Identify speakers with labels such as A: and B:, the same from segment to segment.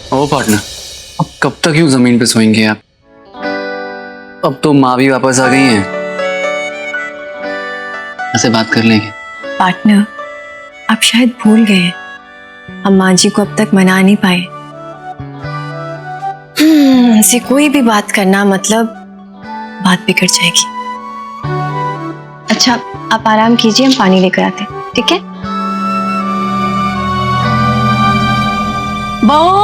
A: ओ partner, अब कब तक यूं जमीन पे सोएंगे आप? अब तो माँ भी वापस आ गई हैं, ऐसे बात कर लेंगे।
B: पार्टनर, आप शायद भूल गए, हम माँ जी को अब तक मना नहीं पाए। उनसे कोई भी बात करना मतलब बात बिगड़ जाएगी। अच्छा, आप आराम कीजिए, हम पानी लेकर आते हैं, ठीक है?
C: बहू,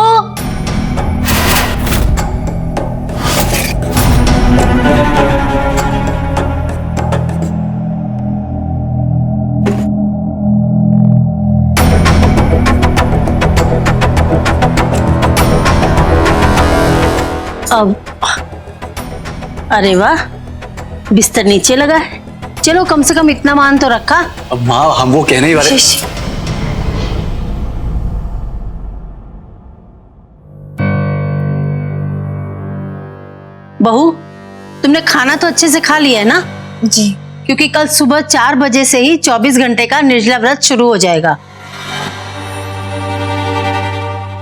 C: अब अरे वाह, बिस्तर नीचे लगा है। चलो कम से कम इतना मान तो रखा।
A: अब माँ, हम वो कहने ही वाले।
C: बहू, तुमने खाना तो अच्छे से खा लिया है ना?
B: जी।
C: क्योंकि कल सुबह 4 बजे से ही 24 घंटे का निर्जला व्रत शुरू हो जाएगा।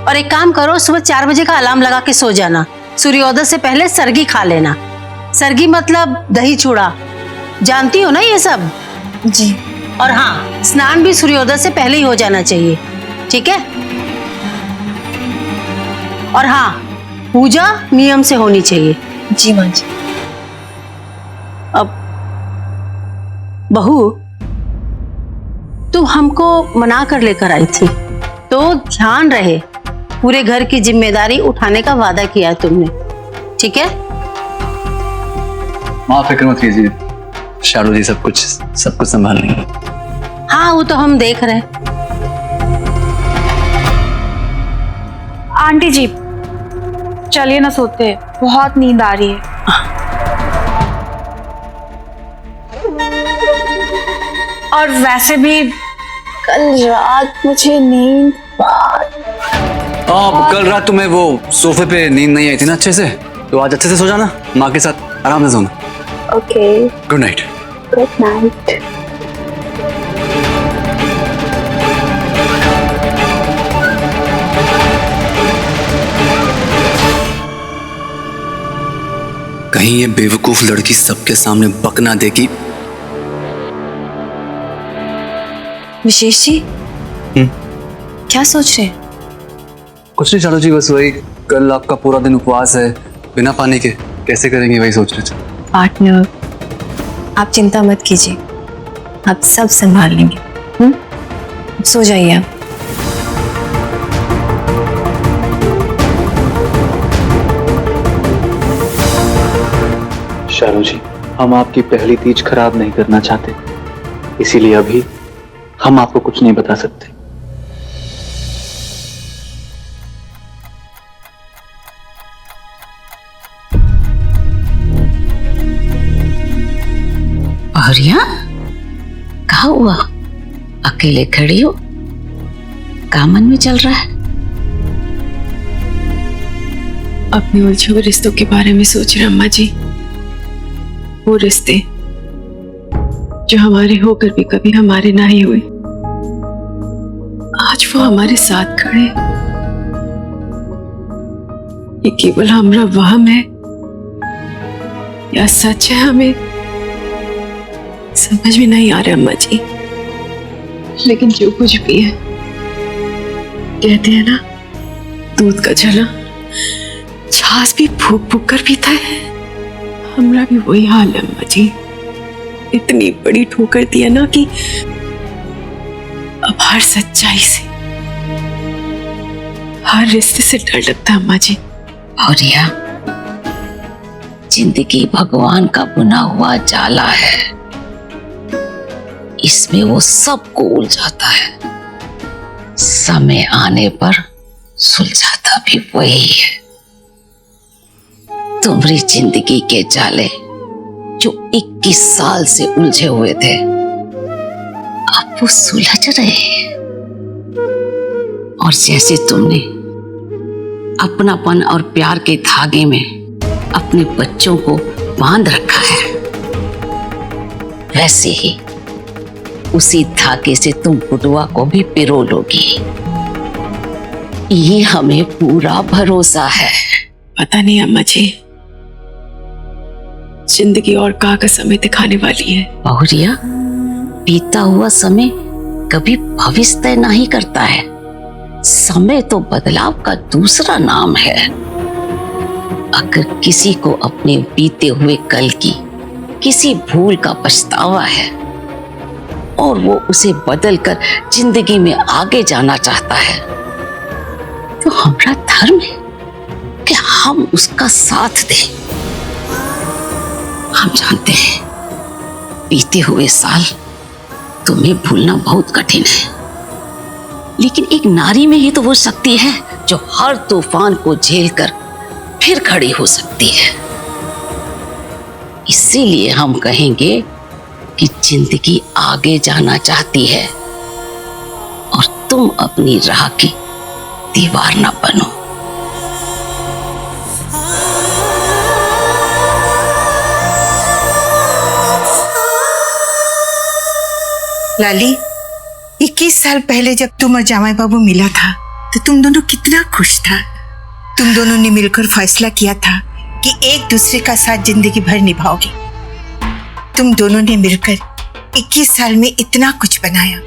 C: और एक काम करो, सुबह 4 बजे का अलार्म लगा के सो जाना। सूर्योदय से पहले सरगी खा लेना। सरगी मतलब दही चूड़ा, जानती हो ना ये सब?
B: जी।
C: और हाँ, स्नान भी सूर्योदय से पहले ही हो जाना चाहिए, ठीक है? और हाँ, पूजा नियम से होनी चाहिए।
B: जी माँ जी।
C: अब बहू, तू हमको मना कर लेकर आई थी, तो ध्यान रहे, पूरे घर की जिम्मेदारी उठाने का वादा किया तुमने, ठीक है?
A: माँ फिक्र मत कीजिए, शालू जी सब कुछ संभाल लेंगे।
C: हाँ, वो तो हम देख रहे हैं।
D: आंटी जी, चलिए ना, सोते, बहुत नींद आ रही है। और वैसे भी कल रात मुझे नींद
A: कल रात तुम्हें वो सोफे पे नींद नहीं आई थी ना अच्छे से, तो आज अच्छे से सो जाना, माँ के साथ आराम से सोना।
D: Okay,
A: good night.
D: Good night.
A: कहीं ये बेवकूफ लड़की सबके सामने बकना देगी।
B: विशेष जी, क्या सोच रहे हैं?
A: कुछ नहीं शालू जी, बस वही, कल आपका पूरा दिन उपवास है, बिना पानी के कैसे करेंगे वही सोच रहे थे।
B: पार्टनर, आप चिंता मत कीजिए, आप सब संभाल लेंगे। सो जाइए आप।
A: शालू जी, हम आपकी पहली तीज खराब नहीं करना चाहते, इसीलिए अभी हम आपको कुछ नहीं बता सकते।
C: औरिया, क्या हुआ? अकेले खड़ी हो? क्या मन में चल रहा है?
E: अपने उलझे हुए रिश्तों के बारे में सोच रहे अम्मा जी। वो रिश्ते जो हमारे होकर भी कभी हमारे ना ही हुए, आज वो हमारे साथ खड़े। ये केवल हमारा वहम है या सच है, हमें समझ में नहीं आ रहा अम्मा जी। लेकिन जो कुछ भी है, कहते हैं ना, दूध का जला छाछ भी फूक फूक कर पीता है। हमरा भी वही हाल है अम्मा जी। इतनी बड़ी ठोकर दिया ना कि अब हर सच्चाई से, हर रिश्ते से डर लगता है अम्मा जी।
C: औरिया, जिंदगी भगवान का बुना हुआ जाला है, इसमें वो सबको उलझाता है, समय आने पर सुलझाता भी वही है। तुम्हारी जिंदगी के जाले जो 21 साल से उलझे हुए थे, अब वो सुलझ रहे हैं। और जैसे तुमने अपनापन और प्यार के धागे में अपने बच्चों को बांध रखा है, वैसे ही उसी धागे से तुम बुटुआ को भी पिरो लोगी। ये हमें पूरा भरोसा है।
E: पता नहीं अम्मा जी, जिंदगी और का समय दिखाने वाली है।
C: बहुरिया, बीता हुआ समय कभी भविष्य तय नहीं करता है। समय तो बदलाव का दूसरा नाम है। अगर किसी को अपने बीते हुए कल की किसी भूल का पछतावा है और वो उसे बदलकर जिंदगी में आगे जाना चाहता है, तो हमारा धर्म है कि हम उसका साथ दें। हम जानते हैं बीते हुए साल तुम्हें भूलना बहुत कठिन है, लेकिन एक नारी में ही तो वो शक्ति है जो हर तूफान को झेलकर फिर खड़ी हो सकती है। इसीलिए हम कहेंगे कि जिंदगी आगे जाना चाहती है और तुम अपनी राह की दीवार न बनो।
F: लाली, 21 साल पहले जब तुम और जामाई बाबू मिला था तो तुम दोनों कितना खुश था। तुम दोनों ने मिलकर फैसला किया था कि एक दूसरे का साथ जिंदगी भर निभाओगे। तुम दोनों ने मिलकर 21 साल में इतना कुछ बनाया,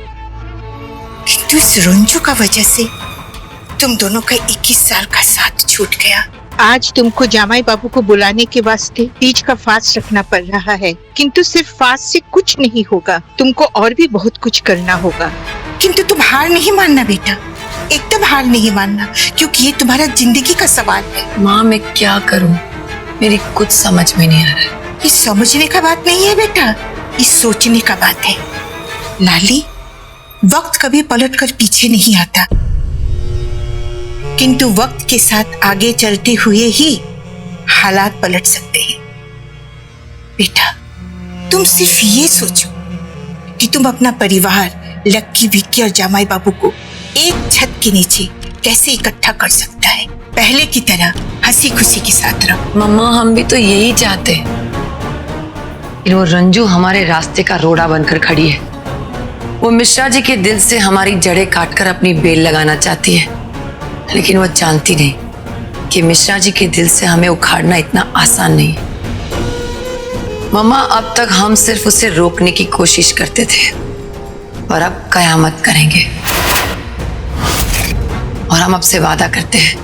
F: किंतु इस रंजू का वजह से तुम दोनों का 21 साल का साथ छूट गया। आज तुमको जामाई बाबू को बुलाने के वास्ते तीज का फास्ट रखना पड़ रहा है, किंतु सिर्फ फास्ट से कुछ नहीं होगा, तुमको और भी बहुत कुछ करना होगा। किंतु तुम हार नहीं मानना बेटा, एकदम हार नहीं मानना, क्योंकि ये तुम्हारा जिंदगी का सवाल है।
E: माँ, मैं क्या करूं? मेरी कुछ समझ में नहीं आ रहा है।
F: ये समझने का बात नहीं है बेटा, ये सोचने का बात है। लाली, वक्त कभी पलट कर पीछे नहीं आता, किंतु वक्त के साथ आगे चलते हुए ही हालात पलट सकते हैं। बेटा, तुम सिर्फ ये सोचो कि तुम अपना परिवार लक्की, विक्की और जामाई बाबू को एक छत के नीचे कैसे इकट्ठा कर सकता है। पहले की तरह हंसी खुशी के साथ रहो।
E: मम्मा, हम भी तो यही चाहते हैं। वो रंजू हमारे रास्ते का रोड़ा बनकर खड़ी है। वो मिश्रा जी के दिल से हमारी जड़ें काटकर अपनी बेल लगाना चाहती है, लेकिन वो जानती नहीं कि मिश्रा जी के दिल से हमें उखाड़ना इतना आसान नहीं है। मम्मा, अब तक हम सिर्फ उसे रोकने की कोशिश करते थे, और अब कयामत करेंगे। और हम अब से वादा करते हैं,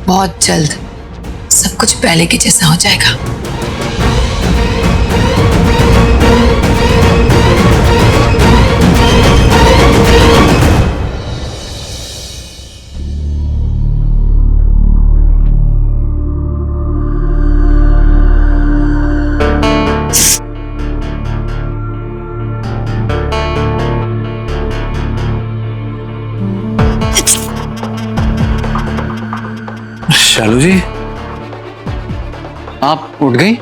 E: बहुत जल्द सब कुछ पहले के जैसा हो जाएगा।
A: शालू जी, आप उठ गई?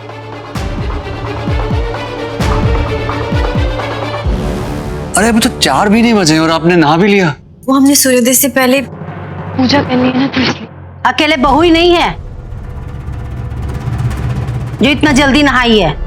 A: अरे अभी तो 4 भी नहीं बजे और आपने नहा भी लिया।
B: वो हमने सूर्योदय से पहले पूजा करनी है ना, तो इसलिए।
G: अकेले बहू ही नहीं है जो इतना जल्दी नहाई है।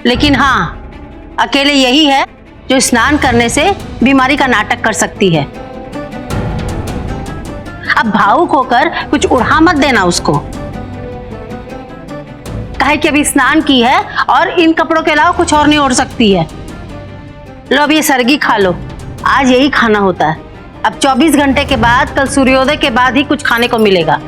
G: लेकिन हाँ, अकेले यही है जो स्नान करने से बीमारी का नाटक कर सकती है। अब भावुक होकर कुछ उड़ा मत देना उसको। काहे कि अभी स्नान की है और इन कपड़ों के अलावा कुछ और नहीं ओढ़ सकती है। लो अब ये सरगी खा लो, आज यही खाना होता है। अब 24 घंटे के बाद, कल सूर्योदय के बाद ही कुछ खाने को मिलेगा।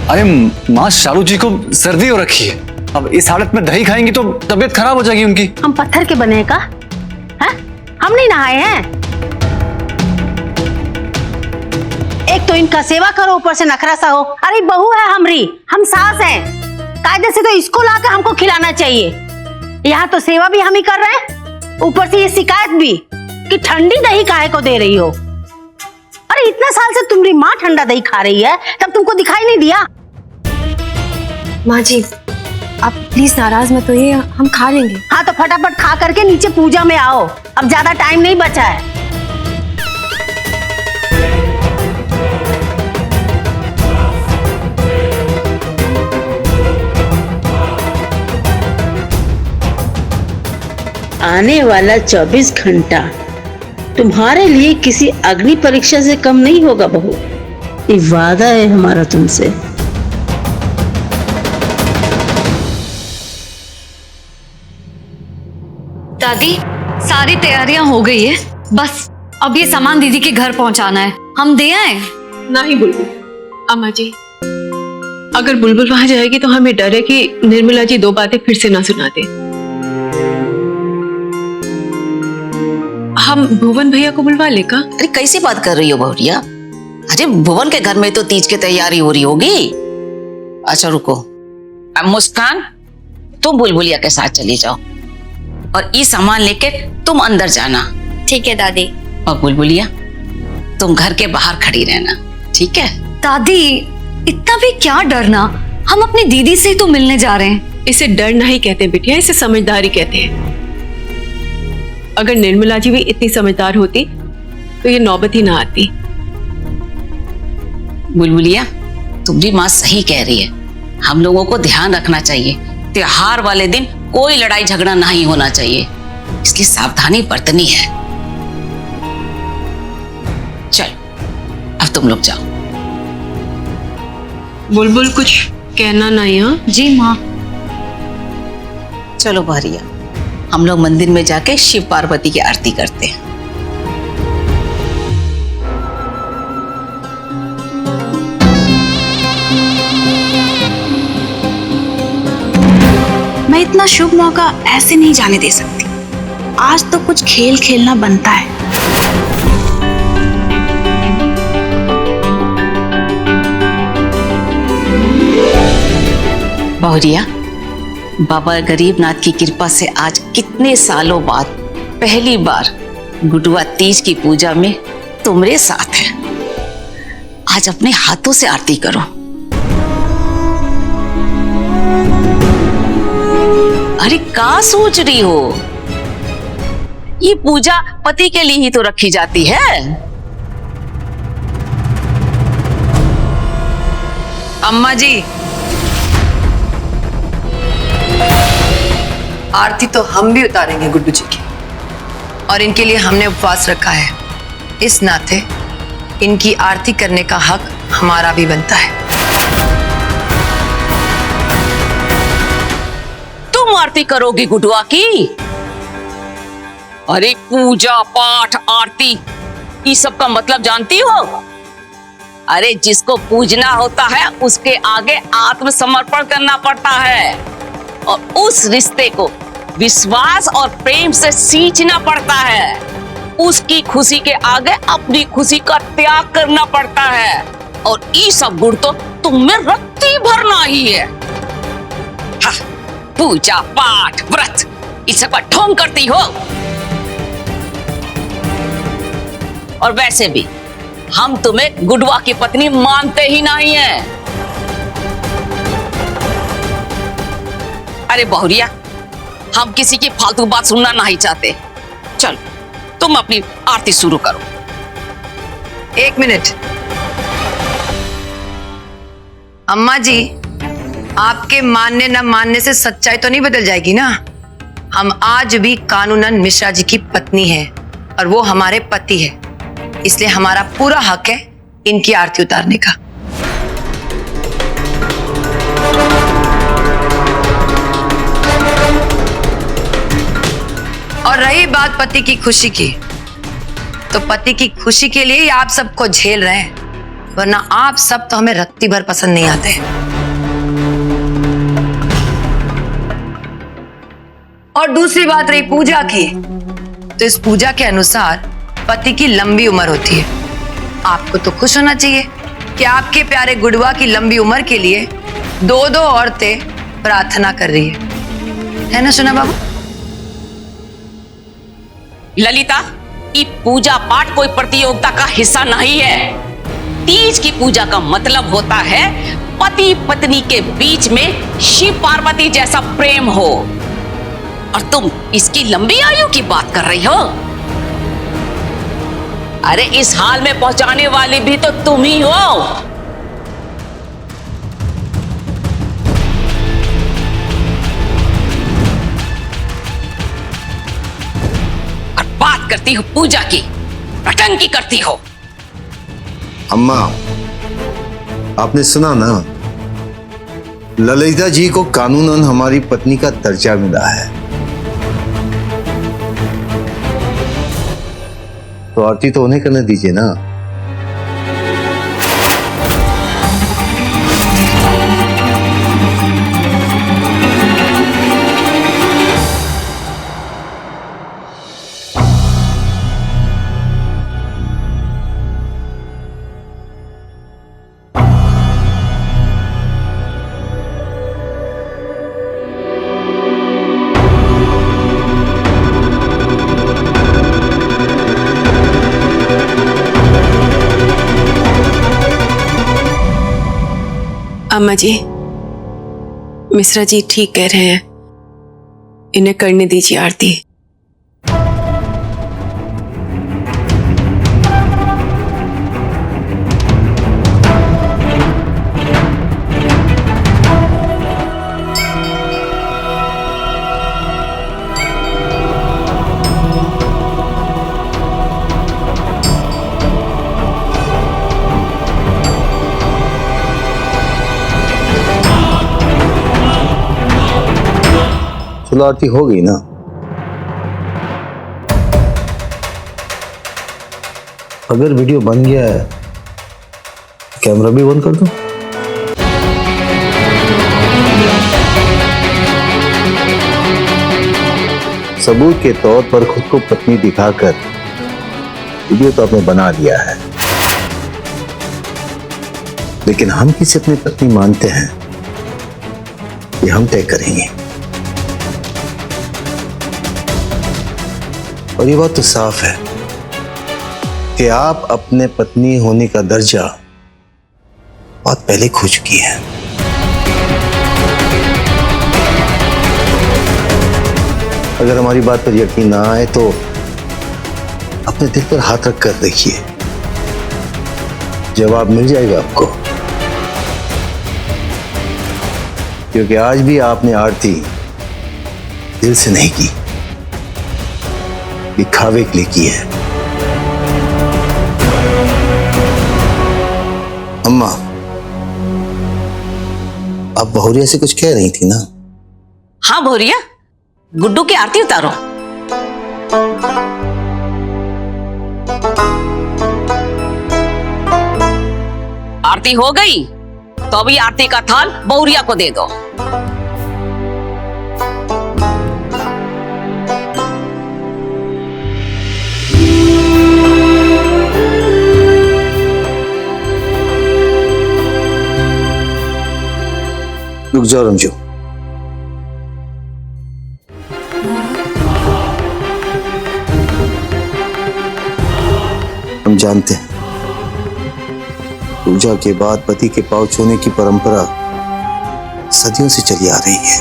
A: अरे माँ, शालू जी को सर्दी हो रखी है, अब इस हालत में दही खाएंगी तो तबीयत खराब हो जाएगी उनकी।
G: हम पत्थर के बने का हैं? हम नहीं नहाए हैं। एक तो इनका सेवा करो, ऊपर से नखरा सा हो। अरे बहू है हमरी, हम सास हैं, कायदे से तो इसको लाकर हमको खिलाना चाहिए। यहाँ तो सेवा भी हम ही कर रहे हैं, ऊपर से ये शिकायत भी कि ठंडी दही काहे को दे रही हो। अरे इतना साल से तुम्हारी माँ ठंडा दही खा रही है, तब तुमको दिखाई नहीं दिया?
B: माँ जी, आप प्लीज नाराज मत होइए, हम खा लेंगे।
G: हाँ तो फटाफट खा करके नीचे पूजा में आओ, अब ज्यादा टाइम नहीं बचा है। आने वाला 24 घंटा तुम्हारे लिए किसी अग्नि परीक्षा से कम नहीं होगा बहू। ये वादा है हमारा तुमसे।
H: दादी, सारी तैयारियां हो गई है, बस अब ये सामान दीदी के घर पहुंचाना है। हम दे आए?
E: नहीं बुलबुल, अम्मा जी, अगर बुलबुल वहां जाएगी तो हमें डर है कि निर्मला जी दो बातें फिर से ना सुना दे। हम भुवन भैया को बुलवा ले का?
C: अरे कैसी बात कर रही हो बहुरिया? अरे भुवन के घर में तो तीज की तैयारी हो रही होगी। अच्छा रुको, अब मुस्कान तुम बुलबुलिया के साथ चली जाओ और ये सामान लेके तुम अंदर जाना।
H: ठीक है दादी।
C: और बुलबुलिया तुम घर के बाहर खड़ी रहना, ठीक है?
H: दादी, इतना भी क्या डरना, हम अपनी दीदी से ही तो मिलने जा रहे हैं।
E: इसे डर नहीं कहते बिटिया, इसे समझदारी कहते हैं। अगर निर्मला जी भी इतनी समझदार होती तो ये नौबत ही ना आती।
C: बुलबुलिया तुम्हारी माँ सही कह रही है, हम लोगों को ध्यान रखना चाहिए। त्योहार वाले दिन कोई लड़ाई झगड़ा नहीं होना चाहिए, इसलिए सावधानी बरतनी है। चल अब तुम लोग जाओ।
E: बुलबुल कुछ कहना नहीं? हाँ
H: जी माँ।
C: चलो भारिया, हम लोग मंदिर में जाके शिव पार्वती की आरती करते हैं।
D: मैं इतना शुभ मौका ऐसे नहीं जाने दे सकती। आज तो कुछ खेल खेलना बनता है।
C: बहुरिया, बाबा गरीबनाथ की कृपा से आज कितने सालों बाद पहली बार गुडुआ तीज की पूजा में तुम्हारे साथ है। आज अपने हाथों से आरती करो। अरे क्या सोच रही हो? ये पूजा पति के लिए ही तो रखी जाती है।
I: अम्मा जी, आरती तो हम भी उतारेंगे गुड्डू जी की, और इनके लिए हमने उपवास रखा है। इस नाते इनकी आरती करने का हक हमारा भी बनता है।
C: तुम आरती करोगी गुडुआ की? अरे पूजा पाठ आरती ये सब का मतलब जानती हो? अरे जिसको पूजना होता है उसके आगे आत्मसमर्पण करना पड़ता है, और उस रिश्ते को विश्वास और प्रेम से सींचना पड़ता है। उसकी खुशी के आगे अपनी खुशी का त्याग करना पड़ता है, और ये सब गुण तो तुम में रत्ती भरना ही है। हाँ, पूजा पाठ व्रत इस सब का ढोंग करती हो। और वैसे भी हम तुम्हें गुडुआ की पत्नी मानते ही नहीं है। अरे बहुरिया, हम किसी की फालतू बात सुनना नहीं चाहते। चल तुम अपनी आरती शुरू करो।
I: 1 मिनट। अम्मा जी, आपके मानने न मानने से सच्चाई तो नहीं बदल जाएगी ना। हम आज भी कानूनन मिश्रा जी की पत्नी है और वो हमारे पति है, इसलिए हमारा पूरा हक है इनकी आरती उतारने का। और रही बात पति की खुशी की, तो पति की खुशी के लिए ही आप सबको झेल रहे हैं, वरना आप सब तो हमें रत्ती भर पसंद नहीं आते। और दूसरी बात रही पूजा की, तो इस पूजा के अनुसार पति की लंबी उम्र होती है। आपको तो खुश होना चाहिए कि आपके प्यारे गुडुआ की लंबी उम्र के लिए 2-2 औरतें प्रार्थना कर रही है ना सुना बाबू?
C: ललिता, ये पूजा पाठ कोई प्रतियोगिता का हिस्सा नहीं है। तीज की पूजा का मतलब होता है पति पत्नी के बीच में शिव पार्वती जैसा प्रेम हो, और तुम इसकी लंबी आयु की बात कर रही हो। अरे इस हाल में पहुंचाने वाली भी तो तुम ही हो। बात करती हो पूजा की, नौटंकी करती हो।
J: अम्मा, आपने सुना ना, ललिता जी को कानूनन हमारी पत्नी का दर्जा मिला है, तो आरती तो उन्हें करने दीजिए ना।
E: अम्मा जी, मिश्रा जी ठीक कह रहे हैं, इन्हें करने दीजिए आरती।
J: चलो आरती हो गई ना। अगर वीडियो बन गया है, कैमरा भी बंद कर दो। सबूत के तौर पर खुद को पत्नी दिखाकर वीडियो तो आपने बना लिया है, लेकिन हम किसे अपनी पत्नी मानते हैं ये हम तय करेंगे। और ये बात तो साफ है कि आप अपने पत्नी होने का दर्जा बहुत पहले खो चुकी हैं। अगर हमारी बात पर यकीन ना आए तो अपने दिल पर हाथ रख कर देखिए, जवाब मिल जाएगा आपको। क्योंकि आज भी आपने आरती दिल से नहीं की, दिखावे के लिए की है। अम्मा, आप बहुरिया से कुछ कह रही थी ना?
C: हाँ बहुरिया, गुड्डू की आरती उतारो। आरती हो गई तो अभी आरती का थाल बहुरिया को दे दो।
J: रुक जाओ रंजू, हम जानते हैं पूजा के बाद पति के पांव छूने की परंपरा सदियों से चली आ रही है।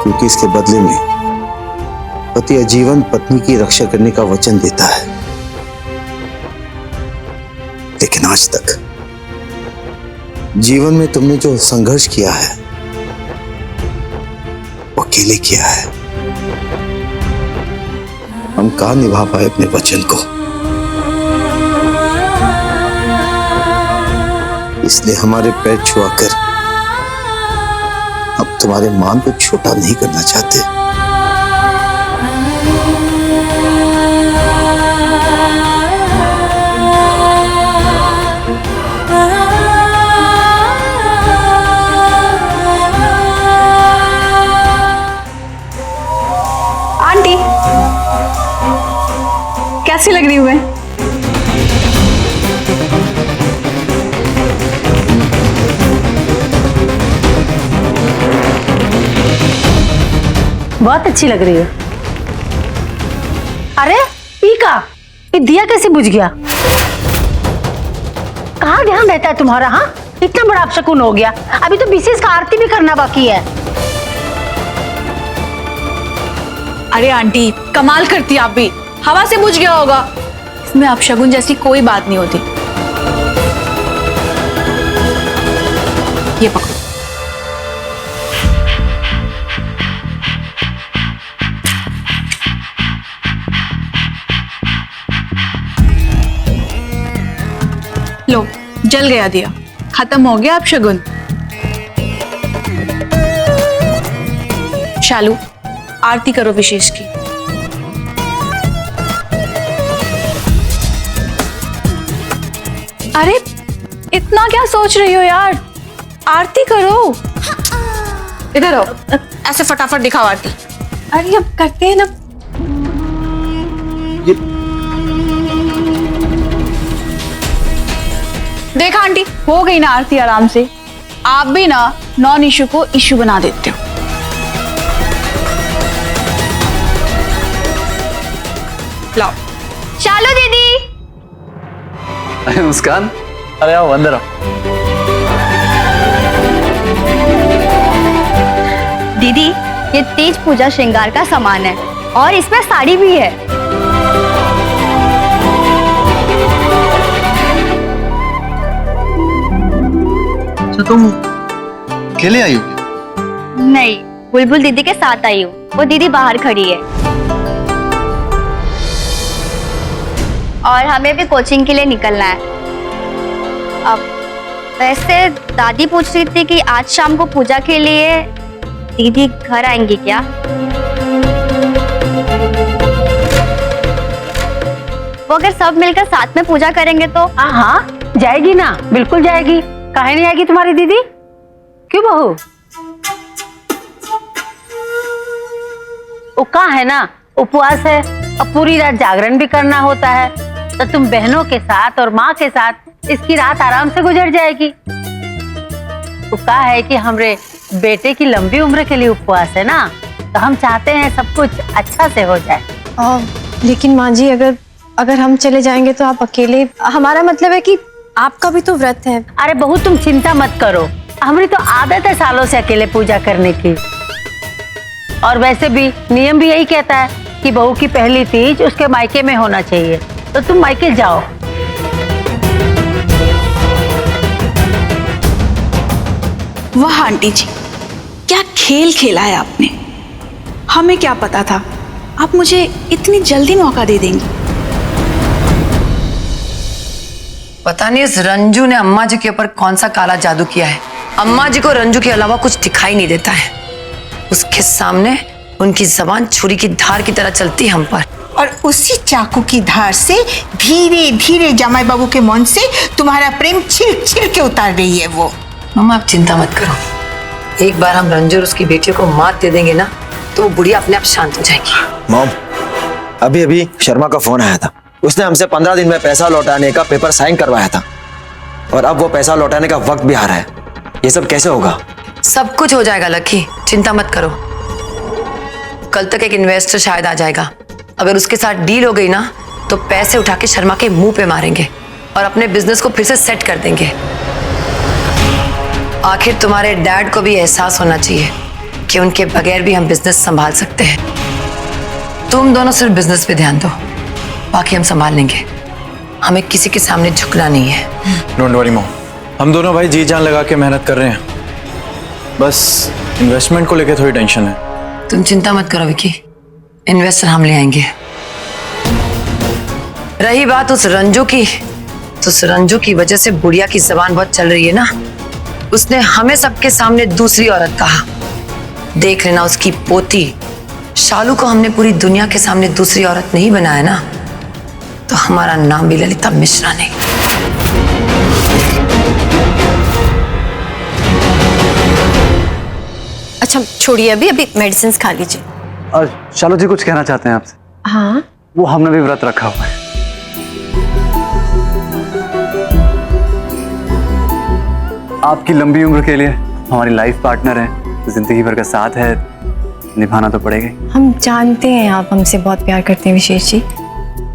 J: क्योंकि इसके बदले में पति आजीवन पत्नी की रक्षा करने का वचन देता है, लेकिन आज तक जीवन में तुमने जो संघर्ष किया है वो अकेले किया है। हम कहां निभा पाए अपने वचन को, इसलिए हमारे पैर छुआकर अब तुम्हारे मान को छोटा नहीं करना चाहते।
H: आंटी कैसी लग रही हूँ मैं?
G: बहुत अच्छी लग रही है। अरे पीका, ये दिया कैसे बुझ गया? कहाँ ध्यान रहता है तुम्हारा? हाँ, इतना बड़ा अपशकुन हो गया। अभी तो विशेष का आरती भी करना बाकी है।
H: अरे आंटी कमाल करती आप भी, हवा से बुझ गया होगा। इसमें अपशगुन जैसी कोई बात नहीं होती। ये पकड़ो। जल गया दिया, खत्म हो गया अब शगुन। शालू, आरती करो विशेष की। अरे इतना क्या सोच रही हो यार, आरती करो। इधर आओ, ऐसे फटाफट दिखाओ आरती।
B: अरे अब करते हैं ना।
H: देखा आंटी, हो गई ना आरती आराम से। आप भी ना नॉन इशू को इशू बना देते हो। लाओ।
B: शालू दीदी।
A: अरे मुस्कान, अरे आओ अंदर आओ।
B: दीदी, ये तेज पूजा श्रृंगार का सामान है और इसमें साड़ी भी है।
A: तो तुम अकेले आई हो?
B: नहीं, बुलबुल दीदी के साथ आई हूँ। वो दीदी बाहर खड़ी है और हमें भी कोचिंग के लिए निकलना है। अब वैसे दादी पूछ रही थी कि आज शाम को पूजा के लिए दीदी घर आएंगी क्या? वो अगर सब मिलकर साथ में पूजा करेंगे तो?
G: हाँ हाँ, जाएगी ना, बिल्कुल जाएगी। काहे नहीं आएगी तुम्हारी दीदी? क्यों बहू? वो कहाँ है ना, उपवास है और पूरी रात जागरण भी करना होता है, तो तुम बहनों के साथ और माँ के साथ इसकी रात आराम से गुजर जाएगी। वो कहा है कि हमरे बेटे की लंबी उम्र के लिए उपवास है ना, तो हम चाहते हैं सब कुछ अच्छा से हो जाए।
B: लेकिन माँ जी, अगर हम चले जाएंगे तो आप अकेले, हमारा मतलब है कि आपका भी तो व्रत है।
G: अरे बहू, तुम चिंता मत करो, हमारी तो आदत है सालों से अकेले पूजा करने की। और वैसे भी नियम भी यही कहता है कि बहू की पहली तीज उसके मायके में होना चाहिए, तो तुम मायके जाओ।
D: वाह आंटी जी, क्या खेल खेला है आपने। हमें क्या पता था आप मुझे इतनी जल्दी मौका दे देंगी।
I: पता नहीं इस रंजू ने अम्मा जी के ऊपर कौन सा काला जादू किया है। अम्मा जी को रंजू के अलावा कुछ दिखाई नहीं देता है। उसके सामने उनकी जबान छुरी की धार की तरह चलती है हम पर।
F: और उसी चाकू की धार से धीरे धीरे जमाई बाबू के मन से तुम्हारा प्रेम छिल छिल के उतार रही है वो।
I: मम्मा आप चिंता मत करो, एक बार हम रंजू और उसकी बेटियों को मात दे देंगे ना, तो वो बुढ़िया अपने आप शांत हो जाएगी।
K: मॉम, अभी अभी शर्मा का फोन आया था। उसने हमसे 15 दिन में पैसा लौटाने का पेपर साइन करवाया था और अब वो पैसा लौटाने का वक्त भी आ रहा है। ये सब कैसे होगा?
I: सब कुछ हो जाएगा लकी, चिंता मत करो। कल तक एक इन्वेस्टर शायद आ जाएगा। अगर उसके साथ डील हो गई ना, तो पैसे उठा के शर्मा के मुंह पे मारेंगे और अपने बिजनेस को फिर से सेट कर देंगे। आखिर तुम्हारे डैड को भी एहसास होना चाहिए कि उनके बगैर भी हम बिजनेस संभाल सकते हैं। तुम दोनों सिर्फ बिजनेस पे ध्यान दो, बाकी हम संभाल लेंगे। हमें किसी के सामने झुकना नहीं है।
L: डोंट वरी मॉम, हम दोनों भाई जी जान लगा के मेहनत कर रहे हैं। बस इन्वेस्टमेंट को लेके थोड़ी टेंशन है।
I: तुम चिंता मत करो विकी, इन्वेस्टर हम ले आएंगे। रही बात उस रंजू की, तो उस रंजू की वजह से बुढ़िया की जबान बहुत चल रही है ना। उसने हमें सबके सामने दूसरी औरत कहा। देख लेना उसकी पोती शालू को हमने पूरी दुनिया के सामने दूसरी औरत नहीं बनाया ना, तो हमारा नाम भी ललिता मिश्रा नहीं।
B: अच्छा छोड़िए, अभी मेडिसिन खा लीजिए।
A: और शालू जी कुछ कहना चाहते हैं आपसे?
B: हाँ,
A: वो हमने भी व्रत रखा हुआ है। आपकी लंबी उम्र के लिए हमारी लाइफ पार्टनर है, जिंदगी भर का साथ है, निभाना तो पड़ेगा।
B: हम जानते हैं आप हमसे बहुत प्यार करते हैं विशेष जी,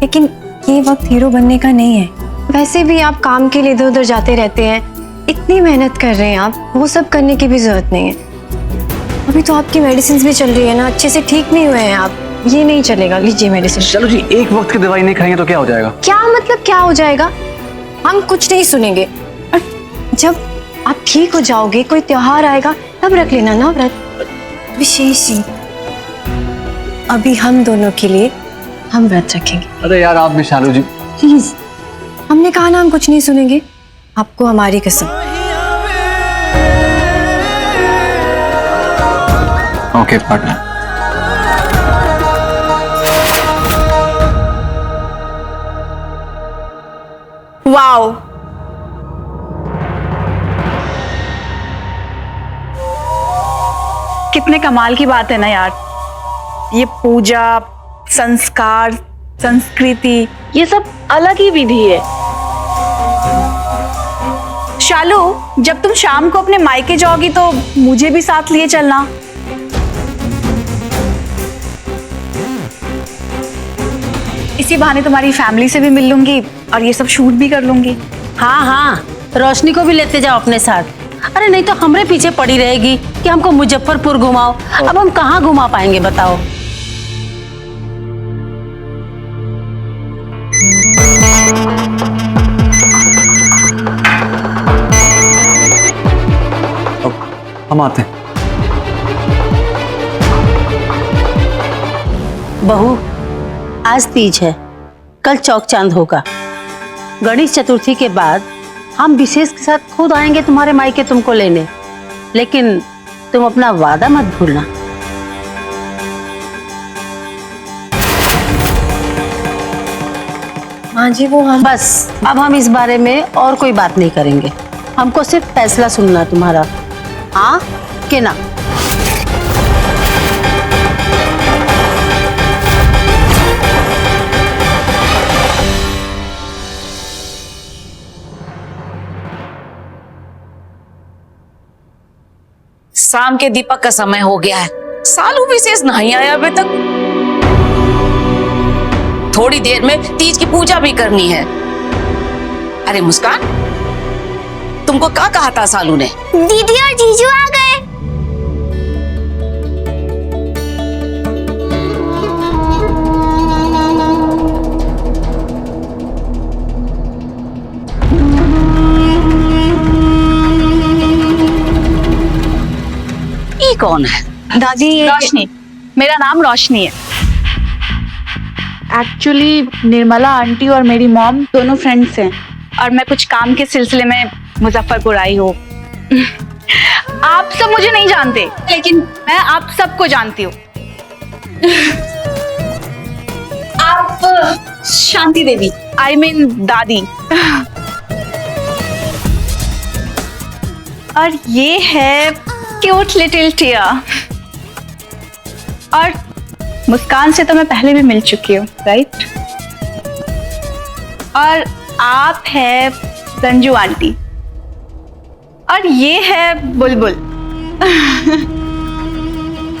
B: लेकिन ये वक्त हीरो बनने का नहीं है। वैसे भी आप काम के लिए इधर उधर जाते रहते हैं, इतनी मेहनत कर रहे हैं आप, वो सब करने की भी जरूरत नहीं है। अभी तो आपकी मेडिसिन भी चल रही है ना, अच्छे से ठीक नहीं हुए हैं आप, ये नहीं चलेगा। लीजिए मेडिसिन।
A: चलो जी, एक वक्त की दवाई नहीं खाएंगे तो क्या हो जाएगा?
B: क्या मतलब क्या हो जाएगा? हम कुछ नहीं सुनेंगे। और जब आप ठीक हो जाओगे, कोई त्योहार आएगा तब रख लेना ना व्रत। विशेष जी, अभी हम दोनों के लिए हम व्रत रखेंगे।
A: अरे यार आप भी शालू जी,
B: प्लीज, हमने कहा ना हम कुछ नहीं सुनेंगे। आपको हमारी कसम।
A: Okay partner.
D: वाओ, कितने कमाल की बात है ना यार। ये पूजा, संस्कार, संस्कृति, ये सब अलग ही विधि है। शालू, जब तुम शाम को अपने मायके जाओगी तो मुझे भी साथ लिए चलना। इसी बहाने तुम्हारी फैमिली से भी मिल लूंगी और ये सब शूट भी कर लूंगी।
G: हाँ हाँ, रोशनी को भी लेते जाओ अपने साथ। अरे नहीं तो हमरे पीछे पड़ी रहेगी कि हमको मुजफ्फरपुर घुमाओ। अब हम कहाँ घुमा पाएंगे बताओ।
A: हम आते हैं।
G: बहू, आज तीज है, कल चौक चांद होगा। गणेश चतुर्थी के बाद हम विशेष के साथ खुद आएंगे तुम्हारे मायके तुमको लेने, लेकिन तुम अपना वादा मत भूलना।
B: माँ जी वो हम
G: बस अब हम इस बारे में और कोई बात नहीं करेंगे। हमको सिर्फ फैसला सुनना तुम्हारा, हाँ कि ना।
C: शाम के दीपक का समय हो गया है, सालू विशेष नहीं आया अभी तक। थोड़ी देर में तीज की पूजा भी करनी है। अरे मुस्कान, तुमको क्या कहा था सालू ने?
B: दीदी और जीजू आ गए।
C: ये कौन है?
B: दादी ये
D: रोशनी, मेरा नाम रोशनी है। एक्चुअली निर्मला आंटी और मेरी मॉम दोनों फ्रेंड्स हैं और मैं कुछ काम के सिलसिले में मुजफ्फरपुर आई हूँ। आप सब मुझे नहीं जानते, लेकिन मैं आप सबको जानती हूँ। आप शांति देवी, आई मीन दादी। और ये है क्यूट लिटिल टिया। और मुस्कान से तो मैं पहले भी मिल चुकी हूँ, राइट? और आप है रंजू आंटी और ये है बुलबुल।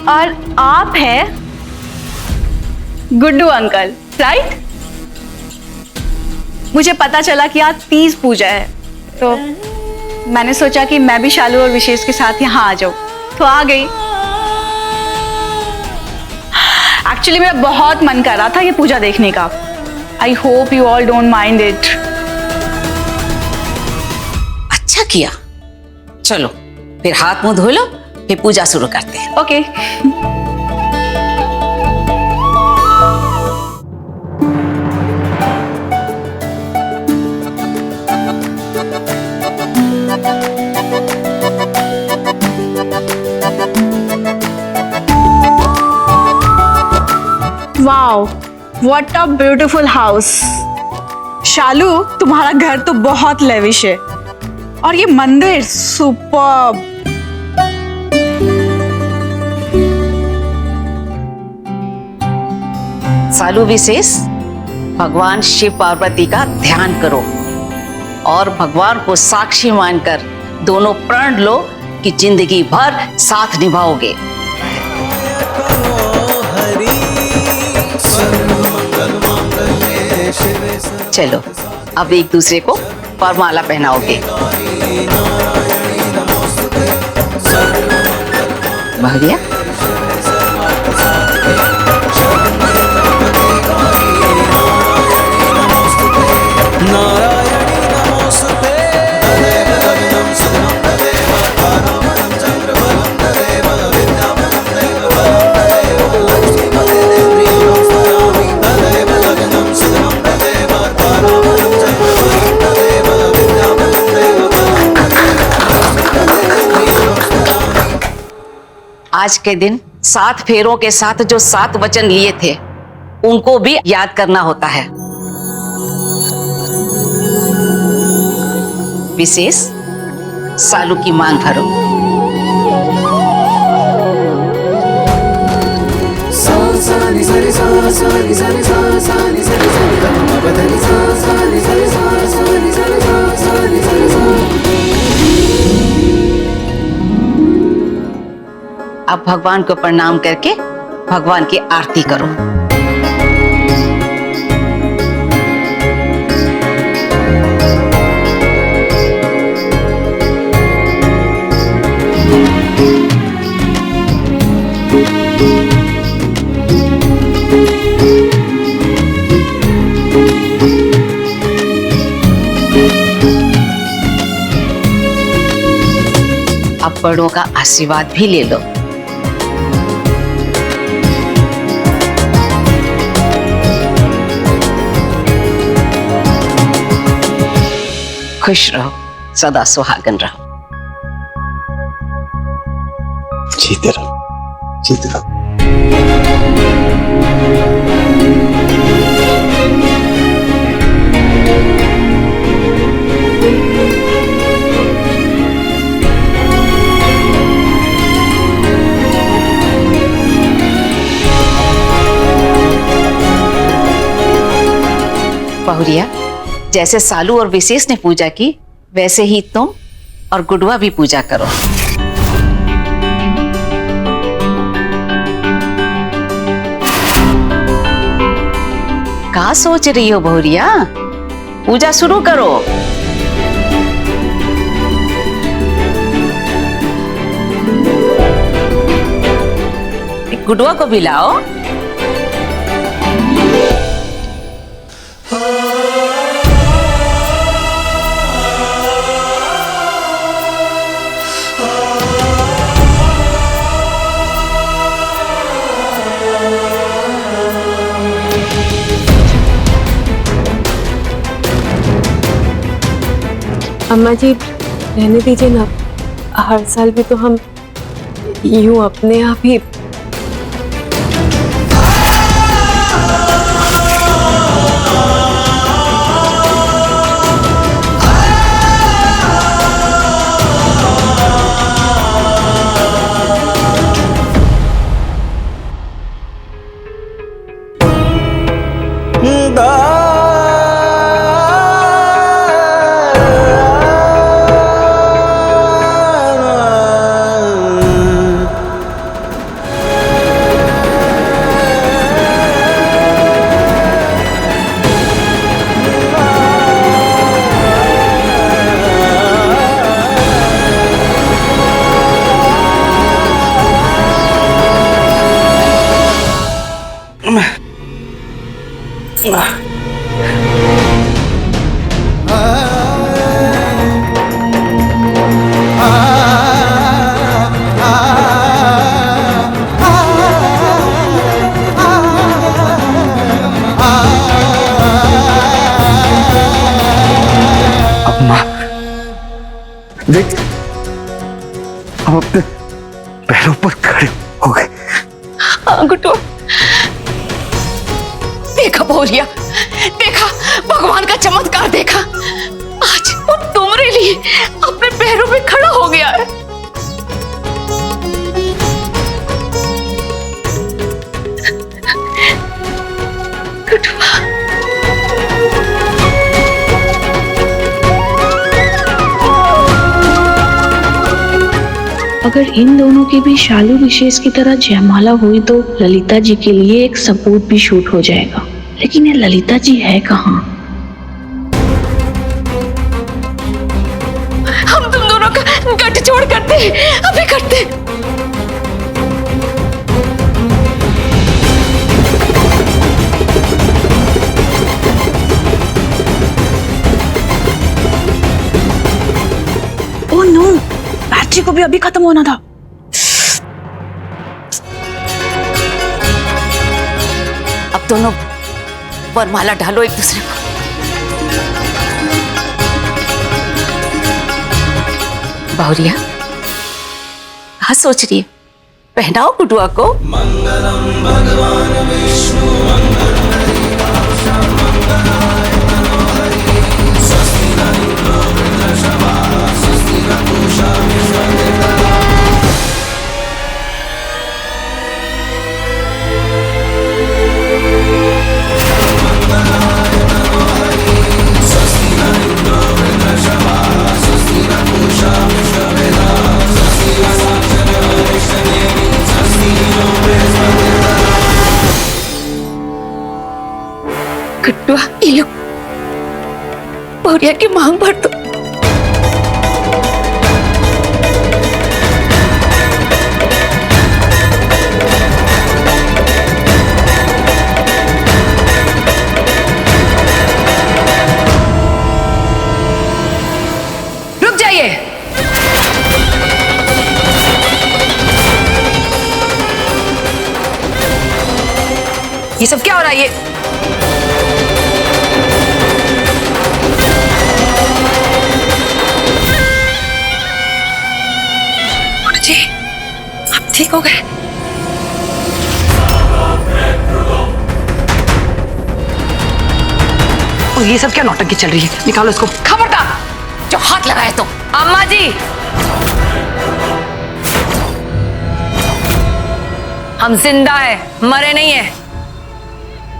D: और आप है गुड्डू अंकल, राइट? मुझे पता चला कि आज तीज पूजा है, तो मैंने सोचा कि मैं भी शालू और विशेष के साथ यहाँ आ जाऊं, तो आ गई। एक्चुअली मेरा बहुत मन कर रहा था ये पूजा देखने का। I hope you all don't mind it.
C: अच्छा किया। चलो फिर हाथ मुंह धो लो, फिर पूजा शुरू करते हैं।
D: Okay. Wow, what a beautiful house. Shalu, तुम्हारा घर तो बहुत लेविश है और ये मंदिर सुपर्ब।
C: सालू विशेष, भगवान शिव पार्वती का ध्यान करो और भगवान को साक्षी मानकर दोनों प्रण लो कि जिंदगी भर साथ निभाओगे। चलो अब एक दूसरे को वरमाला पहनाओगे। बढ़िया। आज के दिन 7 फेरों के साथ जो 7 वचन लिए थे उनको भी याद करना होता है। विशेष, सालू की मांग भरो। अब भगवान को प्रणाम करके भगवान की आरती करो। अब बड़ों का आशीर्वाद भी ले लो। खुश रहो, सदा सुहागन रहो।
J: जीते रहो, जीते रहो।
C: बहुरिया, जैसे सालू और विशेष ने पूजा की वैसे ही तुम और गुडवा भी पूजा करो। क्या सोच रही हो बहुरिया? पूजा शुरू करो। गुडवा को भी लाओ।
E: अम्मा जी रहने दीजिए ना, हर साल भी तो हम यूं अपने आप ही।
A: देख, हम अपने पैरों पर खड़े हो गए।
H: हाँ गुड्डू, देखा बहुरिया, देखा भगवान का चमत्कार देखा। आज वो तुम्हारे लिए अपने पैरों पे खड़ा हो गया है।
D: अगर इन दोनों के भी शालू विशेष की तरह जयमाला हुई तो ललिता जी के लिए एक सबूत भी शूट हो जाएगा। लेकिन ये ललिता जी है कहाँ?
H: हम तुम दोनों का गठजोड़ करते हैं, अभी करते हैं।
D: ओह नो, बैटरी को भी अभी खत्म होना था।
C: अब दोनों वरमाला ढालो एक दूसरे को। बहुरिया, कहाँ सोच रही है? पहनाओ गुडुआ को।
H: गुड्डुआ, ये लो, बहुरिया की मांग भर दो।
I: रुक जाइए। ये सब क्या हो रहा है? ये जी, आप ठीक हो गए?
C: और ये सब क्या नौटंकी चल रही है? निकालो इसको।
I: खबरदार जो हाथ लगाए तो। अम्मा जी, हम जिंदा है, मरे नहीं है।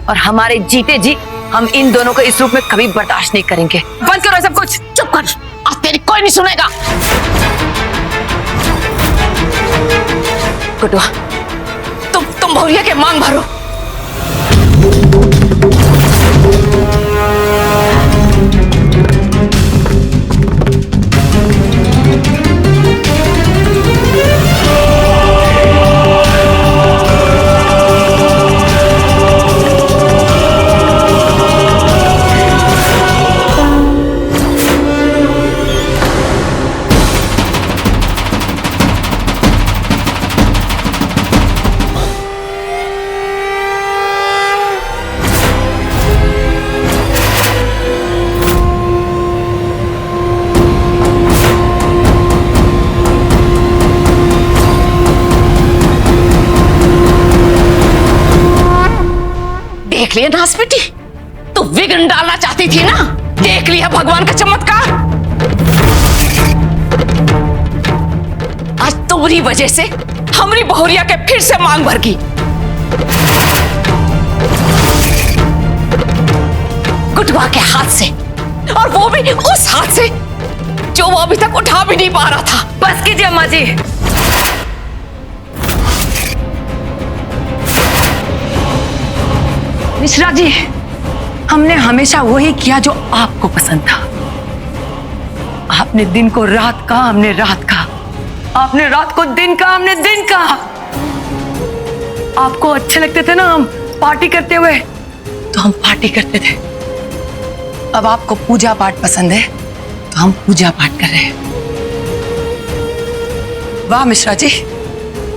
I: और हमारे जीते जी हम इन दोनों को इस रूप में कभी बर्दाश्त नहीं करेंगे। बंद करो सब कुछ।
C: चुप कर, आज तेरी कोई नहीं सुनेगा। गुडुआ, तुम बहुरिया के मांग भरो। देख लिया नास बेटी, तू विघ्न डालना चाहती थी ना। देख लिया भगवान का चमत्कार। आज तुम्हारी वजह से हमारी बहुरिया के फिर से मांग भर गई। गुडुआ के हाथ से, और वो भी उस हाथ से जो वो अभी तक उठा भी नहीं पा रहा था।
I: बस कीजिए अम्मा जी। मिश्रा जी, हमने हमेशा वही किया जो आपको पसंद था। आपने दिन को रात कहा, हमने रात कहा। आपने रात को दिन कहा, हमने दिन कहा। आपको अच्छे लगते थे ना हम पार्टी करते हुए, तो हम पार्टी करते थे। अब आपको पूजा पाठ पसंद है, तो हम पूजा पाठ कर रहे हैं। वाह मिश्रा जी,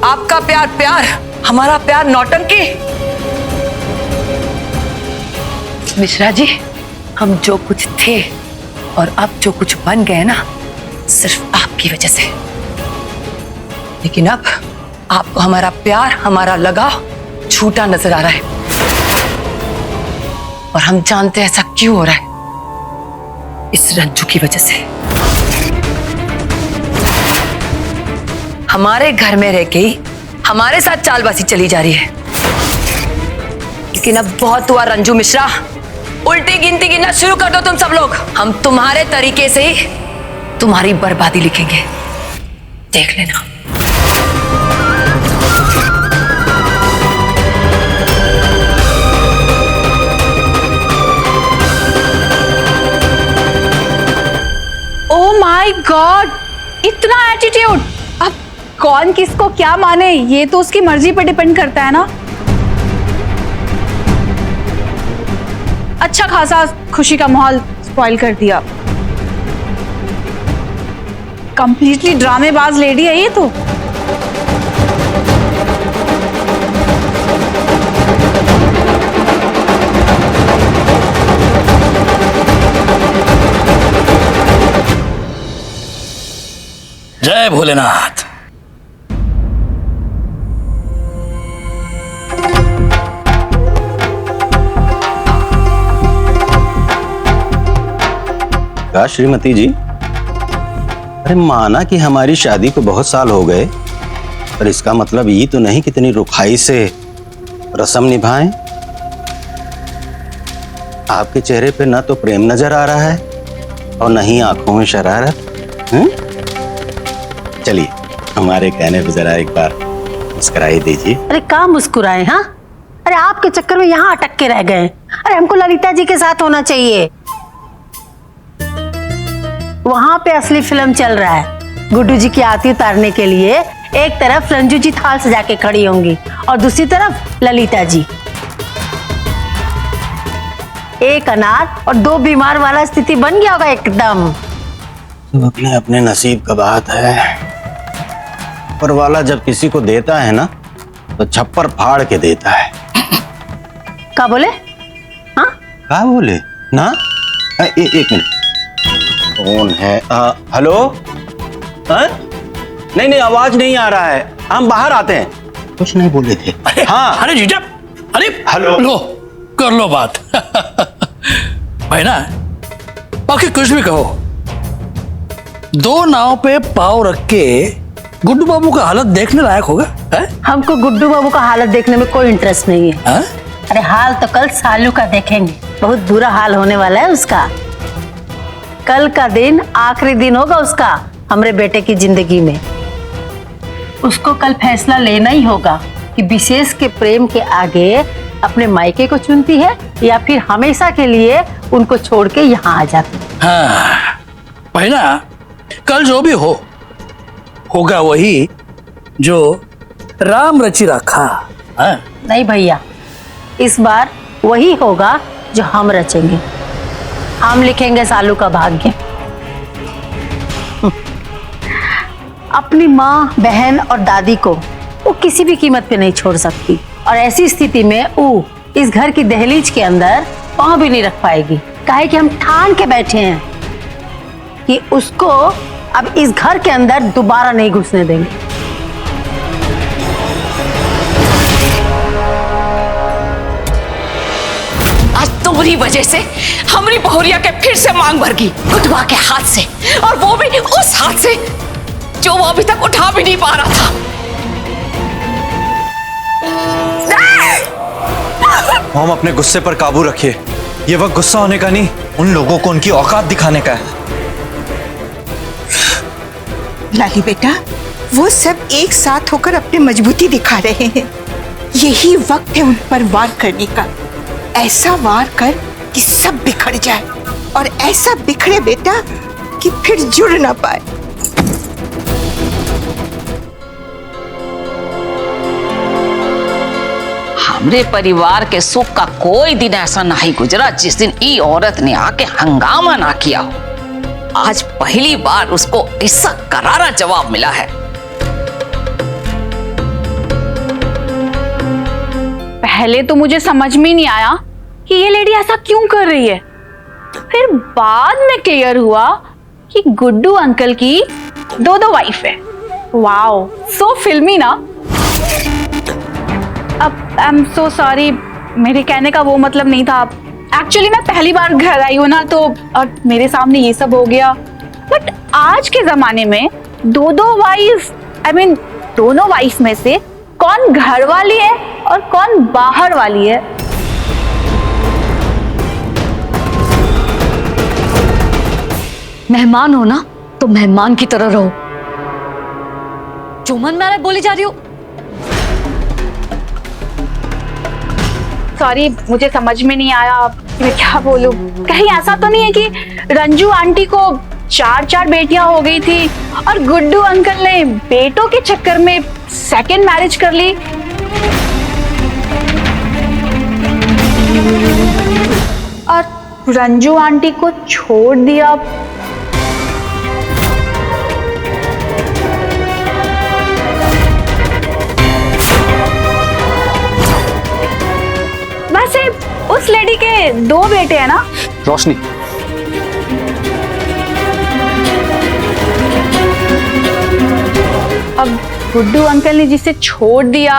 I: आपका प्यार प्यार, हमारा प्यार नौटंकी। मिश्रा जी, हम जो कुछ थे और अब जो कुछ बन गए ना, सिर्फ आपकी वजह से। लेकिन अब आपको हमारा प्यार, हमारा लगाव झूठा नजर आ रहा है। और हम जानते हैं ऐसा क्यों हो रहा है। इस रंजू की वजह से। हमारे घर में रह के ही हमारे साथ चालबाजी चली जा रही है। लेकिन अब बहुत हुआ रंजू मिश्रा, उल्टी गिनती गिनना शुरू कर दो तुम सब लोग। हम तुम्हारे तरीके से ही तुम्हारी बर्बादी लिखेंगे, देख लेना।
D: ओह माय गॉड, इतना एटीट्यूड। अब कौन किसको क्या माने, ये तो उसकी मर्जी पर डिपेंड करता है ना। अच्छा खासा खुशी का माहौल स्पॉइल कर दिया। कंप्लीटली ड्रामेबाज लेडी है ये तो।
M: जय भोलेनाथ। नमस्कार श्रीमती जी। अरे माना कि हमारी शादी को बहुत साल हो गए, पर इसका मतलब ये तो नहीं कितनी रुखाई से रस्म निभाएं। आपके चेहरे पे ना तो प्रेम नजर आ रहा है और न ही आंखों में शरारत। चलिए हमारे कहने पे जरा एक बार मुस्कुराई दीजिए।
G: अरे कहाँ मुस्कुराए? हाँ, अरे आपके चक्कर में यहाँ अटक के रह गए। अरे हमको ललिता जी के साथ होना चाहिए, वहां पे असली फिल्म चल रहा है। गुड्डू जी की आरती उतारने के लिए एक तरफ रंजू जी थाल सजा के खड़ी होंगी और दूसरी तरफ ललिता जी। एक अनाथ और दो बीमार वाला स्थिति बन गया होगा एकदम।
M: तो अपने अपने नसीब का बात है। ऊपर वाला जब किसी को देता है ना तो छप्पर फाड़ के देता है।
G: क्या बोले? हाँ
M: क्या बोले ना? एक मिनट, कौन है? हेलो? नहीं आवाज नहीं आ रहा है, हम बाहर आते हैं। कुछ नहीं बोले थे। हाँ
N: अरे जीजा, अरे
M: हेलो,
N: लो कर लो बात। भाई ना, बाकी कुछ भी कहो, दो नाव पे पाव रख के गुड्डू बाबू का हालत देखने लायक होगा है?
G: हमको गुड्डू बाबू का हालत देखने में कोई इंटरेस्ट नहीं है।
N: हा?
G: अरे हाल तो कल सालू का देखेंगे, बहुत बुरा हाल होने वाला है उसका। कल का दिन आखिरी दिन होगा उसका हमरे बेटे की जिंदगी में। उसको कल फैसला लेना ही होगा कि विशेष के प्रेम के आगे अपने मायके को चुनती है या फिर हमेशा के लिए उनको छोड़ के यहाँ आ जाती है।
N: हाँ भाई ना, कल जो भी होगा वही जो राम रचि रखा। हाँ?
G: नहीं भैया, इस बार वही होगा जो हम रचेंगे। हम लिखेंगे सालू का भाग्य। अपनी माँ, बहन और दादी को वो किसी भी कीमत पे नहीं छोड़ सकती, और ऐसी स्थिति में वो इस घर की दहलीज के अंदर पाँव भी नहीं रख पाएगी। काहे कि हम ठान के बैठे हैं कि उसको अब इस घर के अंदर दोबारा नहीं घुसने देंगे।
H: तुम्हारी वजह से हमारी बहुरिया के फिर से मांग भर गई गुडवा के हाथ से, और वो भी उस हाथ से जो वो अभी तक उठा भी नहीं पा रहा था।
L: मॉम अपने गुस्से पर काबू रखिए। ये वक्त गुस्सा होने का नहीं, उन लोगों को उनकी औकात दिखाने का है।
F: लाली बेटा, वो सब एक साथ होकर अपनी मजबूती दिखा रहे हैं। यही वक्त है उन पर वार करने का। ऐसा वार कर कि सब बिखर जाए, और ऐसा बिखरे बेटा कि फिर जुड़ ना पाए।
C: हमरे परिवार के सुख का कोई दिन ऐसा नहीं गुजरा जिस दिन ई औरत ने आके हंगामा ना किया हो। आज पहली बार उसको ऐसा करारा जवाब मिला है।
D: पहले तो मुझे समझ में नहीं आया कि ये लेडी ऐसा क्यों कर रही है, फिर बाद में क्लियर हुआ कि गुड्डू अंकल की दो वाइफ है। वाओ, सो फिल्मी ना। अब आई एम सो सॉरी, मेरे कहने का वो मतलब नहीं था। एक्चुअली मैं पहली बार घर आई हूँ ना, तो और मेरे सामने ये सब हो गया। बट आज के जमाने में दो वाइफ, दोनों वाइफ में से कौन घर वाली है और कौन बाहर वाली है?
H: मेहमान हो ना तो मेहमान की तरह रहो। जो मन में आ रहा है बोली जा रही हो।
D: सॉरी, मुझे समझ में नहीं आया मैं क्या बोलूं। कहीं ऐसा तो नहीं है कि रंजू आंटी को 4 बेटियां हो गई थी और गुड्डू अंकल ने बेटों के चक्कर में सेकंड मैरिज कर ली? और रंजू आंटी को छोड़ दिया। वैसे उस लेडी के 2 बेटे हैं ना?
A: रोशनी,
D: अब गुड्डू अंकल ने जिसे छोड़ दिया,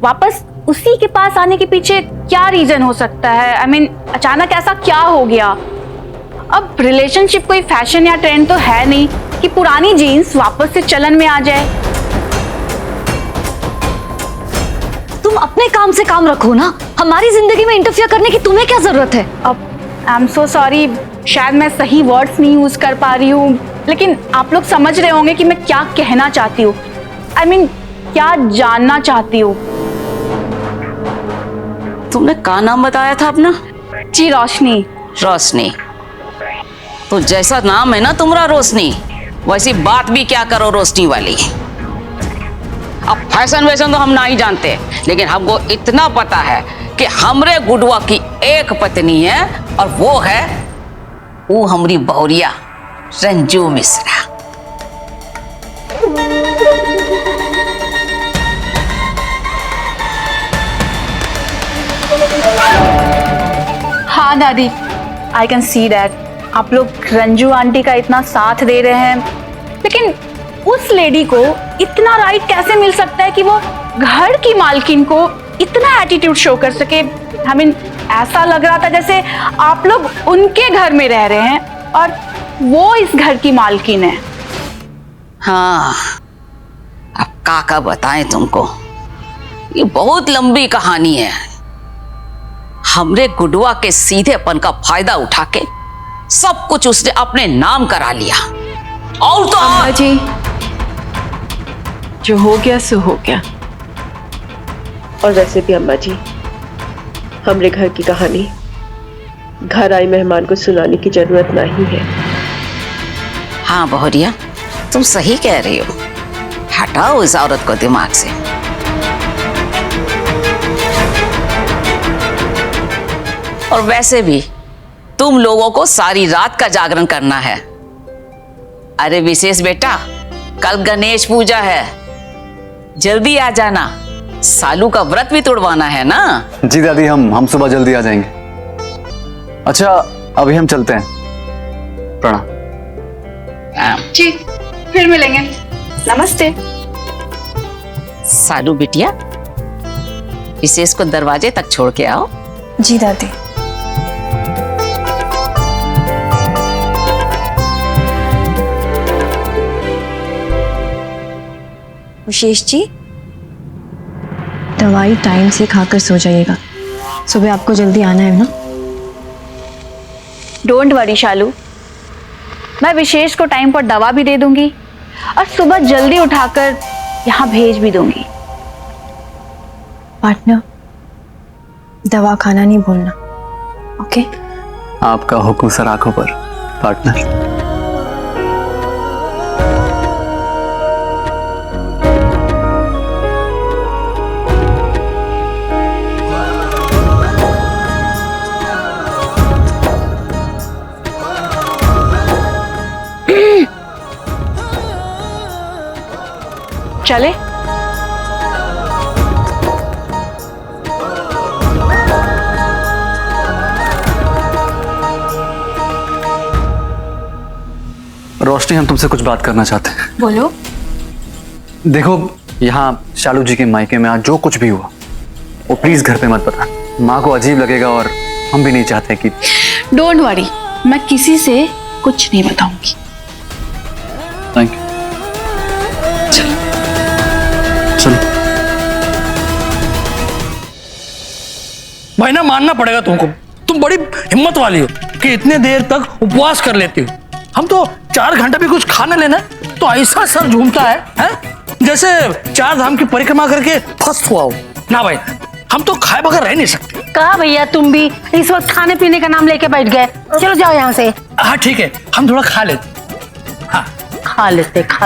D: वापस उसी के पास आने के पीछे क्या रीजन हो सकता है? अचानक ऐसा क्या हो गया? अब रिलेशनशिप कोई फैशन या ट्रेंड तो है नहीं कि पुरानी जीन्स वापस से चलन में आ जाए।
B: तुम अपने काम से काम रखो ना, हमारी जिंदगी में इंटरफियर करने की तुम्हें क्या जरूरत है?
D: अब आई एम सो सॉरी, शायद मैं सही वर्ड्स नहीं यूज कर पा रही हूँ, लेकिन आप लोग समझ रहे होंगे कि मैं क्या कहना चाहती हूँ। आई मीन क्या जानना चाहती हूँ।
C: तुमने क्या नाम बताया था अपना?
D: जी रोशनी।
C: रोशनी, तो जैसा नाम है ना तुम्हारा रोशनी, वैसी बात भी क्या करो रोशनी वाली। अब फैशन वैशन तो हम ना ही जानते, लेकिन हमको इतना पता है कि हमरे गुडवा की एक पत्नी है और वो हमारी बहुरिया रंजू मिश्रा।
D: हाँ दादी, आई कैन सी दैट आप लोग रंजू आंटी का इतना साथ दे रहे हैं, लेकिन उस लेडी को इतना राइट कैसे मिल सकता है कि वो घर की मालकिन को इतना एटीट्यूड शो कर सके? आई मीन ऐसा लग रहा था जैसे आप लोग उनके घर में रह रहे हैं और वो इस घर की मालकिन है।
C: हाँ, अब काका बताएं तुमको, ये बहुत लंबी कहानी है। हमरे गुडवा के सीधेपन का फायदा उठा के सब कुछ उसने अपने नाम करा लिया। और तो
E: अम्मा जी, जो हो गया सो हो गया। और वैसे भी अम्मा जी, हमरे घर की कहानी घर आए मेहमान को सुनाने की जरूरत नहीं है।
C: हाँ बहुरिया, तुम सही कह रही हो। हटाओ इस औरत को दिमाग से। और वैसे भी तुम लोगों को सारी रात का जागरण करना है। अरे विशेष बेटा, कल गणेश पूजा है, जल्दी आ जाना। सालू का व्रत भी तोड़वाना है ना।
A: जी दादी, हम सुबह जल्दी आ जाएंगे। अच्छा अभी हम चलते हैं। प्रणाम।
D: जी फिर मिलेंगे। नमस्ते।
C: सालू बिटिया, विशेष को दरवाजे तक छोड़ के आओ।
B: जी दादी। विशेष जी, दवाई टाइम से खाकर सो जाइएगा, सुबह आपको जल्दी आना है ना।
D: डोंट वरी शालू, मैं विशेष को टाइम पर दवा भी दे दूंगी और सुबह जल्दी उठाकर यहाँ भेज भी दूंगी।
B: पार्टनर, दवा खाना नहीं भूलना, ओके?
A: आपका हुक्म सर आंखों पर पार्टनर।
D: चले?
A: रोशनी, हम तुमसे कुछ बात करना चाहते हैं।
D: बोलो।
A: देखो, यहाँ शालू जी के मायके में आज जो कुछ भी हुआ वो प्लीज घर पे मत बताना। माँ को अजीब लगेगा और हम भी नहीं चाहते कि।
D: डोंट वरी, मैं किसी से कुछ नहीं बताऊंगी।
A: Thank you. चलो चलो।
N: भाई ना, मानना पड़ेगा तुमको, तुम बड़ी हिम्मत वाली हो कि इतने देर तक उपवास कर लेती हो। हम तो 4 घंटा भी कुछ खाना लेना तो ऐसा सर झूमता है जैसे 4 धाम की परिक्रमा करके फंस हुआ हो ना। भाई हम तो खाए बगैर रह नहीं सकते।
G: कहा भैया, तुम भी इस वक्त खाने पीने का नाम लेके बैठ गए। चलो जाओ यहाँ से।
N: हाँ ठीक है, हम थोड़ा खा लेते। हाँ
G: खा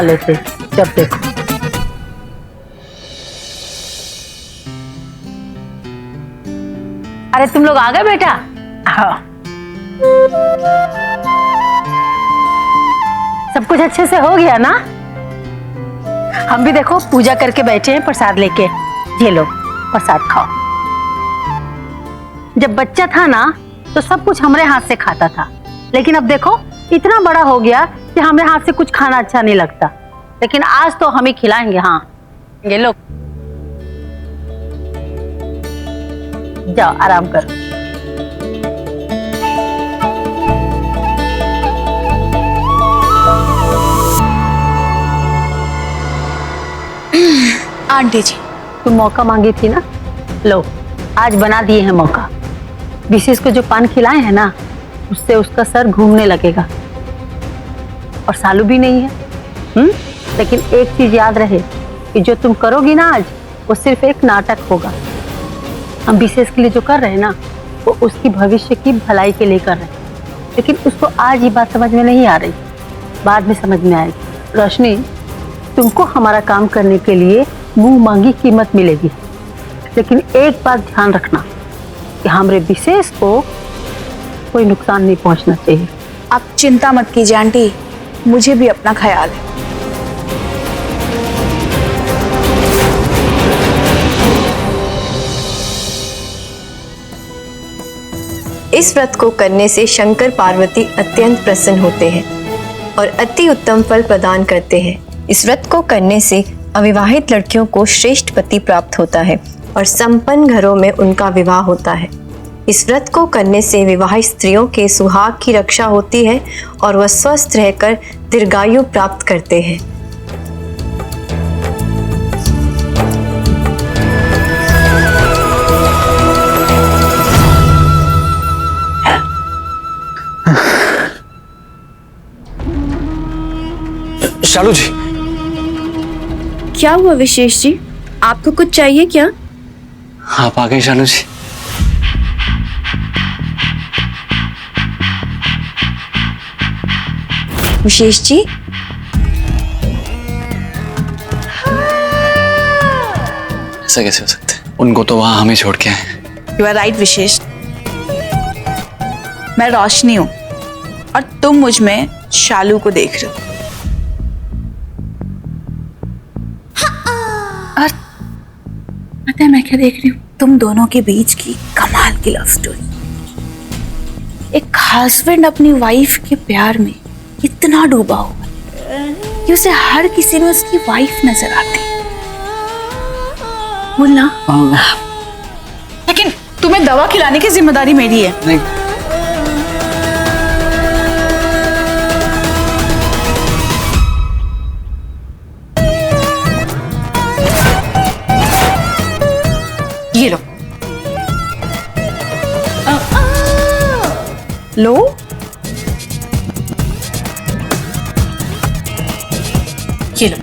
G: लेते जब देखो। अरे तुम लोग आ गए बेटा? हाँ, सब कुछ अच्छे से हो गया ना? हम भी देखो पूजा करके बैठे हैं प्रसाद लेके। ये लो प्रसाद खाओ। जब बच्चा था ना तो सब कुछ हमारे हाथ से खाता था, लेकिन अब देखो इतना बड़ा हो गया कि हमारे हाथ से कुछ खाना अच्छा नहीं लगता। लेकिन आज तो हम ही खिलाएंगे। हाँ ये लो, जाओ आराम करो।
D: आंटी जी।
G: तुम मौका मांगी थी ना, लो आज बना दिए हैं मौका। विशेष को जो पान खिलाए हैं ना, उससे उसका सर घूमने लगेगा। और सालू भी नहीं है। लेकिन एक चीज याद रहे कि जो तुम करोगी ना आज, वो सिर्फ एक नाटक होगा। हम विशेष के लिए जो कर रहे हैं ना, वो उसकी भविष्य की भलाई के लिए कर रहे हैं। लेकिन उसको आज ये बात समझ में नहीं आ रही, बाद में समझ में आएगी। रोशनी, तुमको हमारा काम करने के लिए मुंह मांगी कीमत मिलेगी। लेकिन एक बात ध्यान रखना कि हमारे विशेष को कोई नुकसान नहीं पहुंचना चाहिए।
D: आप चिंता मत कीजिए आंटी, मुझे भी अपना ख्याल है।
B: इस व्रत को करने से शंकर पार्वती अत्यंत प्रसन्न होते हैं और अति उत्तम फल प्रदान करते हैं। इस व्रत को करने से अविवाहित लड़कियों को श्रेष्ठ पति प्राप्त होता है और संपन्न घरों में उनका विवाह होता है। इस व्रत को करने से विवाहित स्त्रियों के सुहाग की रक्षा होती है और वह स्वस्थ रहकर दीर्घायु प्राप्त करते हैं।
A: शालू जी।
D: क्या हुआ विशेष जी, आपको कुछ चाहिए क्या?
A: आप आ गए शालू जी।
B: विशेष जी,
A: ऐसा कैसे हो सकता है? उनको तो वहां हमें छोड़ के आए।
D: यू आर राइट विशेष, मैं रोशनी हूं और तुम मुझ में शालू को देख रहे हो। और पता है मैं क्या देख रही हूँ? तुम दोनों के बीच की कमाल की लव स्टोरी। एक हस्बैंड अपनी वाइफ के प्यार में इतना डूबा हुआ कि उसे हर किसी में उसकी वाइफ नजर आती है। बोलना। लेकिन तुम्हें दवा खिलाने की जिम्मेदारी मेरी है।
A: नहीं।
D: ये लो। लो। ये लो।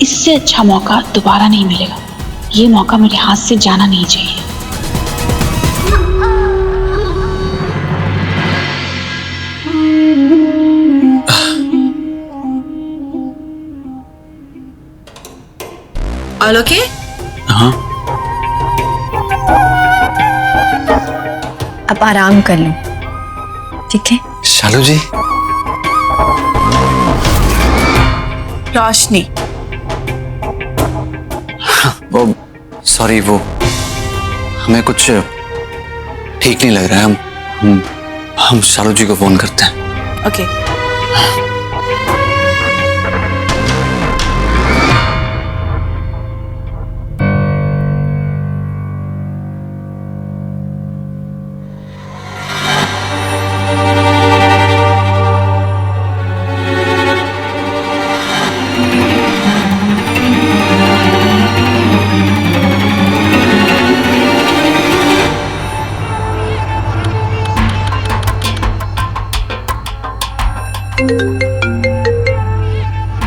D: इससे अच्छा मौका दोबारा नहीं मिलेगा। ये मौका मेरे हाथ से जाना नहीं चाहिए।
I: All okay?
A: हाँ।
B: अब आराम कर लो, ठीक है?
A: शालू जी।
D: रोशनी।
A: वो सॉरी, वो हमें कुछ ठीक नहीं लग रहा है। हम शालू जी को फोन करते हैं।
D: ओके।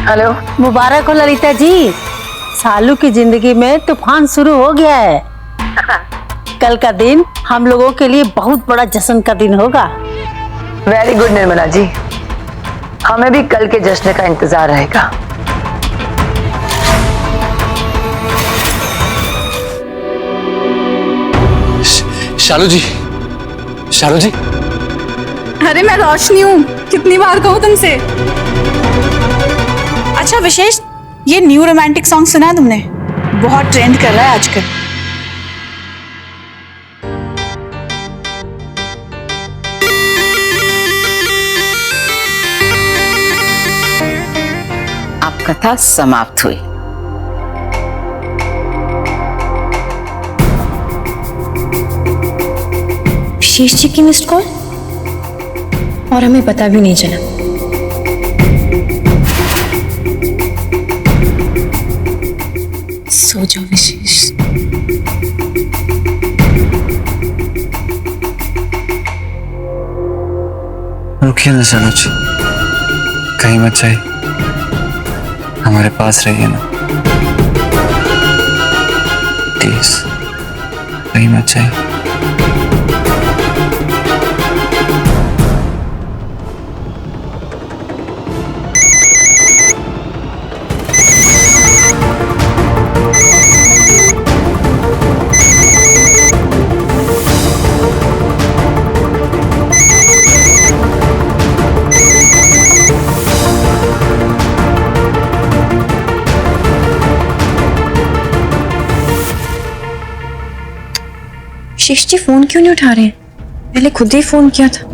G: हेलो, मुबारक हो ललिता जी, सालू की जिंदगी में तूफान शुरू हो गया है। कल का दिन हम लोगों के लिए बहुत बड़ा जश्न का दिन होगा।
I: वेरी गुड निर्मला जी, हमें भी कल के जश्न का इंतजार रहेगा।
A: शालू जी। शालू जी।
D: अरे मैं रोशनी हूँ, कितनी बार कहूँ तुमसे। अच्छा विशेष, ये न्यू रोमांटिक सॉन्ग सुना है तुमने? बहुत ट्रेंड कर रहा है आजकल।
C: अब कथा समाप्त हुई।
B: विशेष जी की मिस्ड कॉल। और हमें पता भी नहीं चला।
E: सो जाओ विशेष।
A: रुकिए ना सनोज, कहीं मत जाइए, हमारे पास रहिए ना प्लीज, कहीं मत जाइए।
B: विशेष जी फोन क्यों नहीं उठा रहे हैं? पहले खुद ही फोन किया था।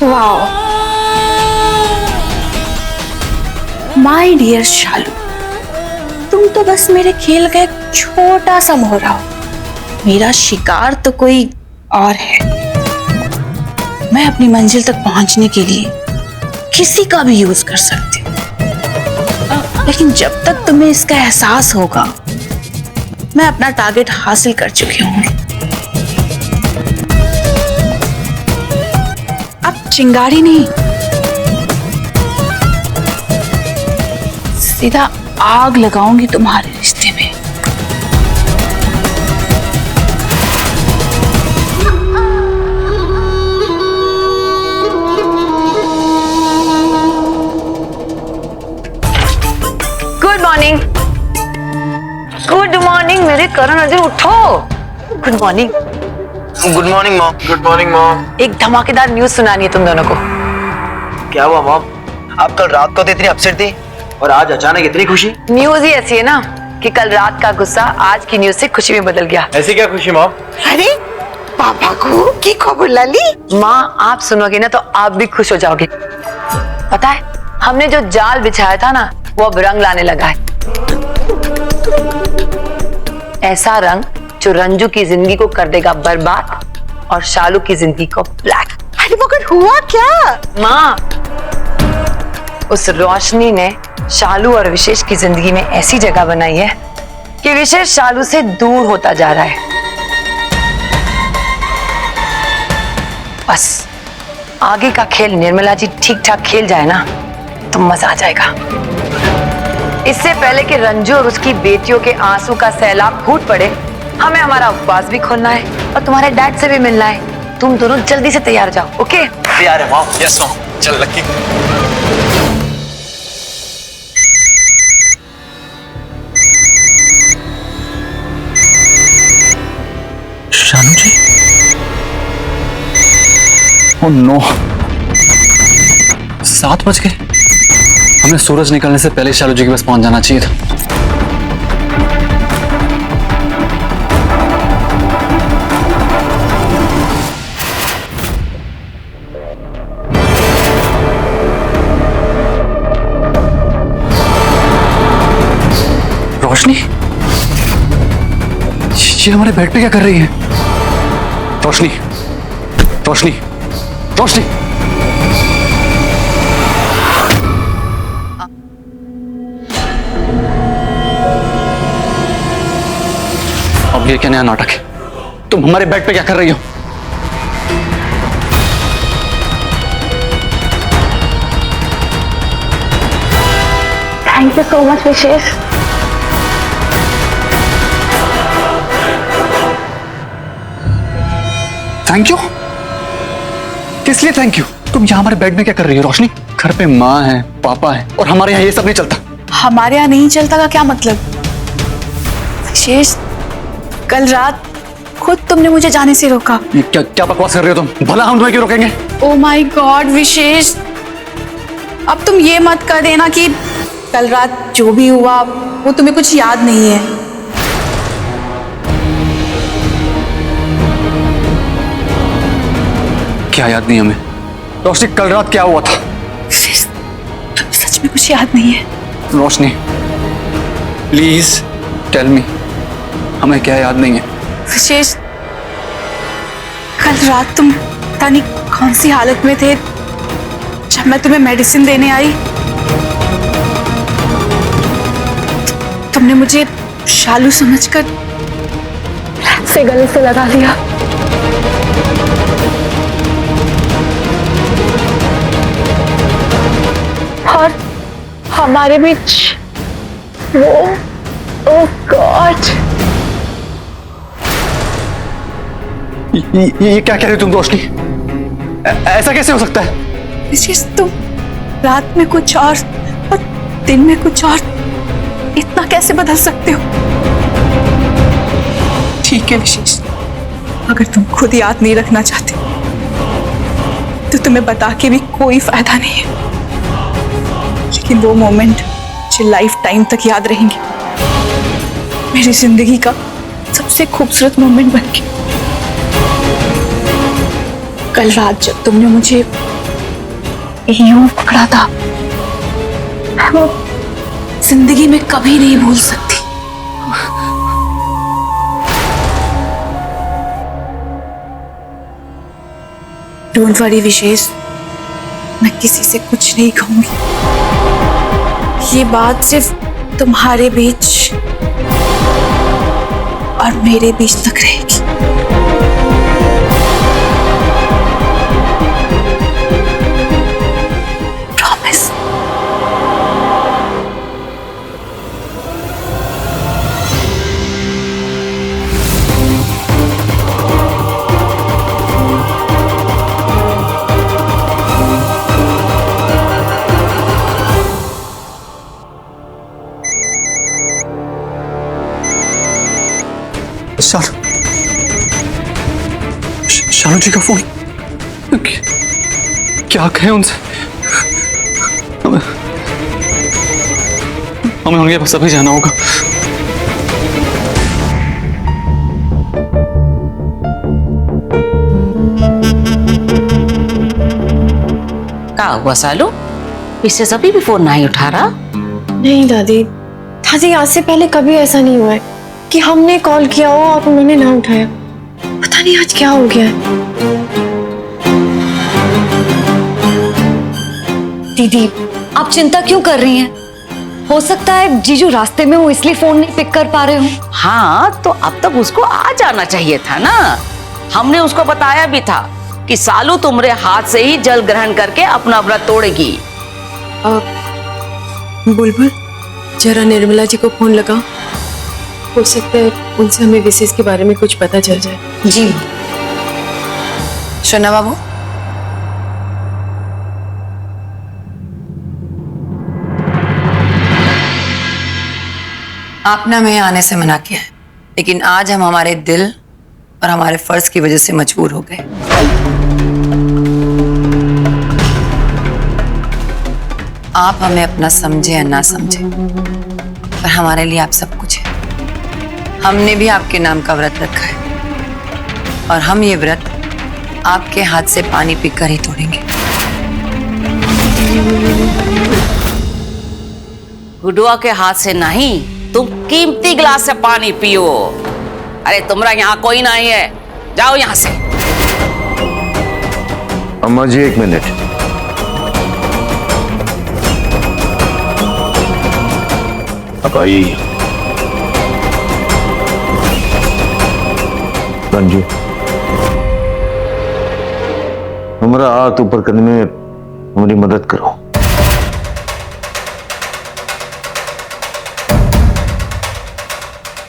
D: वाओ माय डियर शालू, तुम तो बस मेरे खेल का एक छोटा सा मोहरा हो, मेरा शिकार तो कोई और है। मैं अपनी मंजिल तक पहुंचने के लिए किसी का भी यूज कर सकती हूँ, लेकिन जब तक तुम्हें इसका एहसास होगा मैं अपना टारगेट हासिल कर चुकी हूँ। अब चिंगारी नहीं, सीधा आग लगाऊंगी तुम्हारे रिश्ते में।
I: गुड मॉर्निंग, गुड मॉर्निंग मेरे करण अर्जुन, उठो। Good morning.
K: Good morning mom. Good morning mom.
I: एक धमाकेदार न्यूज सुनानी है तुम दोनों को।
K: क्या हुआ मॉम? आप कल रात को तो इतनी अपसेट थी और आज अचानक इतनी खुशी?
I: न्यूज ही ऐसी है ना कि कल रात का गुस्सा आज की न्यूज से खुशी में बदल गया।
L: ऐसी क्या खुशी मॉम?
F: अरे पापा को की खबर लाली?
I: माँ आप सुनोगे ना तो आप भी खुश हो जाओगे। पता है हमने जो जाल बिछाया था ना वो अब रंग लाने लगा है। ऐसा रंग जो रंजू की जिंदगी को कर देगा बर्बाद और शालू की जिंदगी को ब्लैक।
F: अरे मगर हुआ क्या?
I: माँ उस रोशनी ने शालू और विशेष की जिंदगी में ऐसी जगह बनाई है कि विशेष शालू से दूर होता जा रहा है। बस आगे का खेल निर्मला जी ठीक ठाक खेल जाए ना तो मजा आ जाएगा। इससे पहले कि रंजू और उसकी बेटियों के आंसू का सैलाब फूट पड़े, हमें हमारा उपवास भी खोलना है और तुम्हारे डैड से भी मिलना है। तुम दोनों जल्दी से तैयार जाओ, ओके?
K: तैयार है मॉम। Yes mom. चल लक्की।
A: शालू जी, ओह नो, 7 बज गए। हमें सूरज निकलने से पहले शालू जी के पास पहुंच जाना चाहिए था। रोशनी, ये हमारे बेड पे क्या कर रही है? रोशनी, रोशनी, रोशनी। अब ये क्या नया नाटक है? तुम हमारे बेड पे क्या कर रही हो?
D: Thank you so much Vishesh.
A: Thank you? किस लिए थैंक यू? तुम यहाँ हमारे बेड में क्या कर रही हो रोशनी? घर पे माँ है, पापा है और हमारे यहाँ ये सब नहीं चलता।
D: हमारे यहाँ नहीं चलता का क्या मतलब? विशेष कल रात खुद तुमने मुझे जाने से रोका।
A: ये क्या क्या बकवास कर रही हो तुम? भला हम तुम्हें क्यों रोकेंगे?
D: ओ माय गॉड विशेष, अब तुम ये मत कर देना कि कल रात जो भी हुआ वो तुम्हें कुछ याद नहीं है।
A: क्या याद नहीं हमें? रोशनी कल रात क्या हुआ था?
D: तुम सच सच में कुछ याद नहीं है।
A: रोशनी प्लीज टेल मी, हमें क्या याद नहीं है?
D: विशेष, कल रात तुम पता नहीं कौन सी हालत में थे जब मैं तुम्हें मेडिसिन देने आई। तुमने मुझे शालू समझकर से गले से लगा लिया। और हमारे बीच वो, ओह गॉड,
A: ये क्या कह रहे हो तुम रोशनी? ऐसा कैसे हो सकता है?
D: विशेष, तुम रात में कुछ और दिन में कुछ और, इतना कैसे बदल सकते हो? ठीक है विशेष, अगर तुम खुद याद नहीं रखना चाहते तो तुम्हें बता के भी कोई फायदा नहीं है, लेकिन वो मोमेंट मुझे लाइफ टाइम तक याद रहेंगे, मेरी जिंदगी का सबसे खूबसूरत मोमेंट बन के। कल रात जब तुमने मुझे यूं पकड़ा था, मैं वो जिंदगी में कभी नहीं भूल सकती। डोंट वरी विशेष, मैं किसी से कुछ नहीं कहूंगी। ये बात सिर्फ तुम्हारे बीच और मेरे बीच तक रहेगी। प्रॉमिस।
A: शालू जी का फोन, क्या कहें उनसे? हमें उनके पास अभी जाना होगा।
C: क्या हुआ सालू? इससे अभी भी फोन नहीं उठा रहा?
B: नहीं दादी, दादी आज से पहले कभी ऐसा नहीं हुआ है कि हमने कॉल किया हो और उन्होंने ना उठाया। पता नहीं आज क्या हो गया है।
O: दीदी, आप चिंता क्यों कर रही हैं? हो सकता है जीजू रास्ते में हो इसलिए फोन नहीं पिक कर पा रहे हो।
C: हाँ, तो अब तक उसको आ जाना चाहिए था ना। हमने उसको बताया भी था कि सालू तुम्हारे हाथ से ही जल ग्रहण करके अपना व्रत तोड़ेगी।
E: बुलबुल, जरा निर्मला जी को फोन लगा, हो सकता है उनसे हमें विशेष के बारे में कुछ पता चल जाए।
O: जी।
I: शोना बाबू, आपने हमें यहाँ आने से मना किया है, लेकिन आज हम हमारे दिल और हमारे फर्ज की वजह से मजबूर हो गए। आप हमें अपना समझे या ना समझे, पर हमारे लिए आप सब कुछ है। हमने भी आपके नाम का व्रत रखा है और हम ये व्रत आपके हाथ से पानी पीकर ही तोड़ेंगे।
C: गुडुआ के हाथ से नहीं, तुम कीमती गिलास से पानी पियो। अरे तुम्हारा यहाँ कोई नहीं है, जाओ यहाँ से।
J: अम्मा जी एक मिनट। अब आइए। रंजू, हमारा हाथ ऊपर करने में हमारी मदद करो।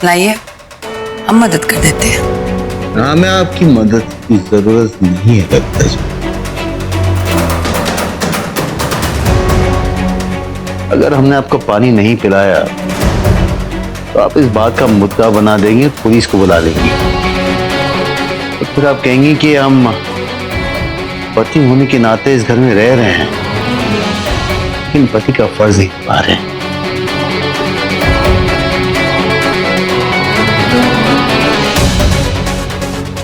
I: लाइए, हम मदद कर देते हैं।
J: हमें आपकी मदद की जरूरत नहीं है लगता जी। अगर हमने आपको पानी नहीं पिलाया तो आप इस बात का मुद्दा बना देंगे, पुलिस को बुला लेंगे, तो फिर आप कहेंगे कि हम पति होने के नाते इस घर में रह रहे हैं लेकिन पति का फर्ज नहीं निभा रहे हैं।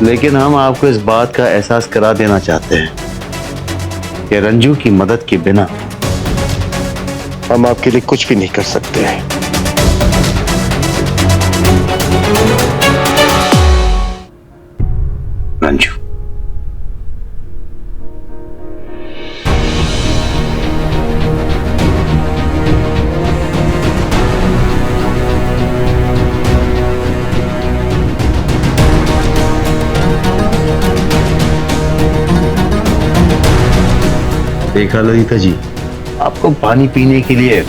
J: लेकिन हम आपको इस बात का एहसास करा देना चाहते हैं कि रंजू की मदद के बिना
M: हम आपके लिए कुछ भी नहीं कर सकते हैं।
J: रंजू, देखा ललिता जी, आपको पानी पीने के लिए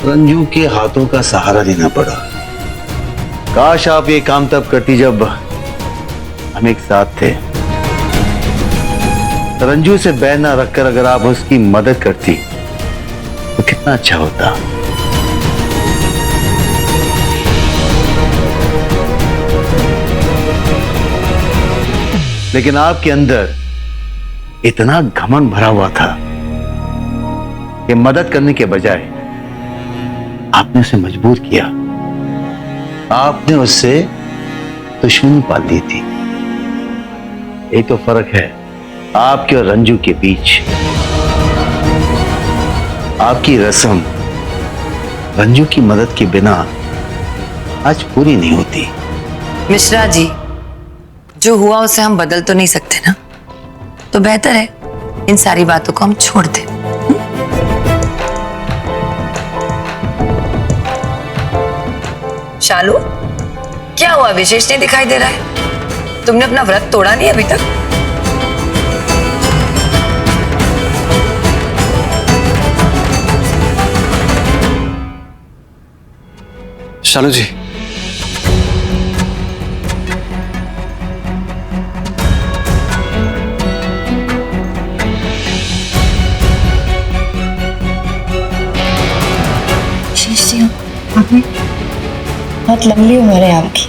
J: रंजू के हाथों का सहारा लेना पड़ा। काश आप ये काम तब करती जब हम एक साथ थे। रंजू से बैर ना रखकर अगर आप उसकी मदद करती तो कितना अच्छा होता। लेकिन आपके अंदर इतना घमंड भरा हुआ था कि मदद करने के बजाय आपने उसे मजबूर किया। आपने उससे दुश्मनी पाल दी थी। ये तो फर्क है आपके और रंजू के बीच। आपकी रस्म रंजू की मदद के बिना आज पूरी नहीं होती।
I: मिश्रा जी, जो हुआ उसे हम बदल तो नहीं सकते ना, तो बेहतर है इन सारी बातों को हम छोड़ दें। शालू, क्या हुआ? विशेष नहीं दिखाई दे रहा है। तुमने अपना व्रत तोड़ा नहीं अभी तक?
A: शालू जी,
B: बहुत लंबी उम्र है आपकी।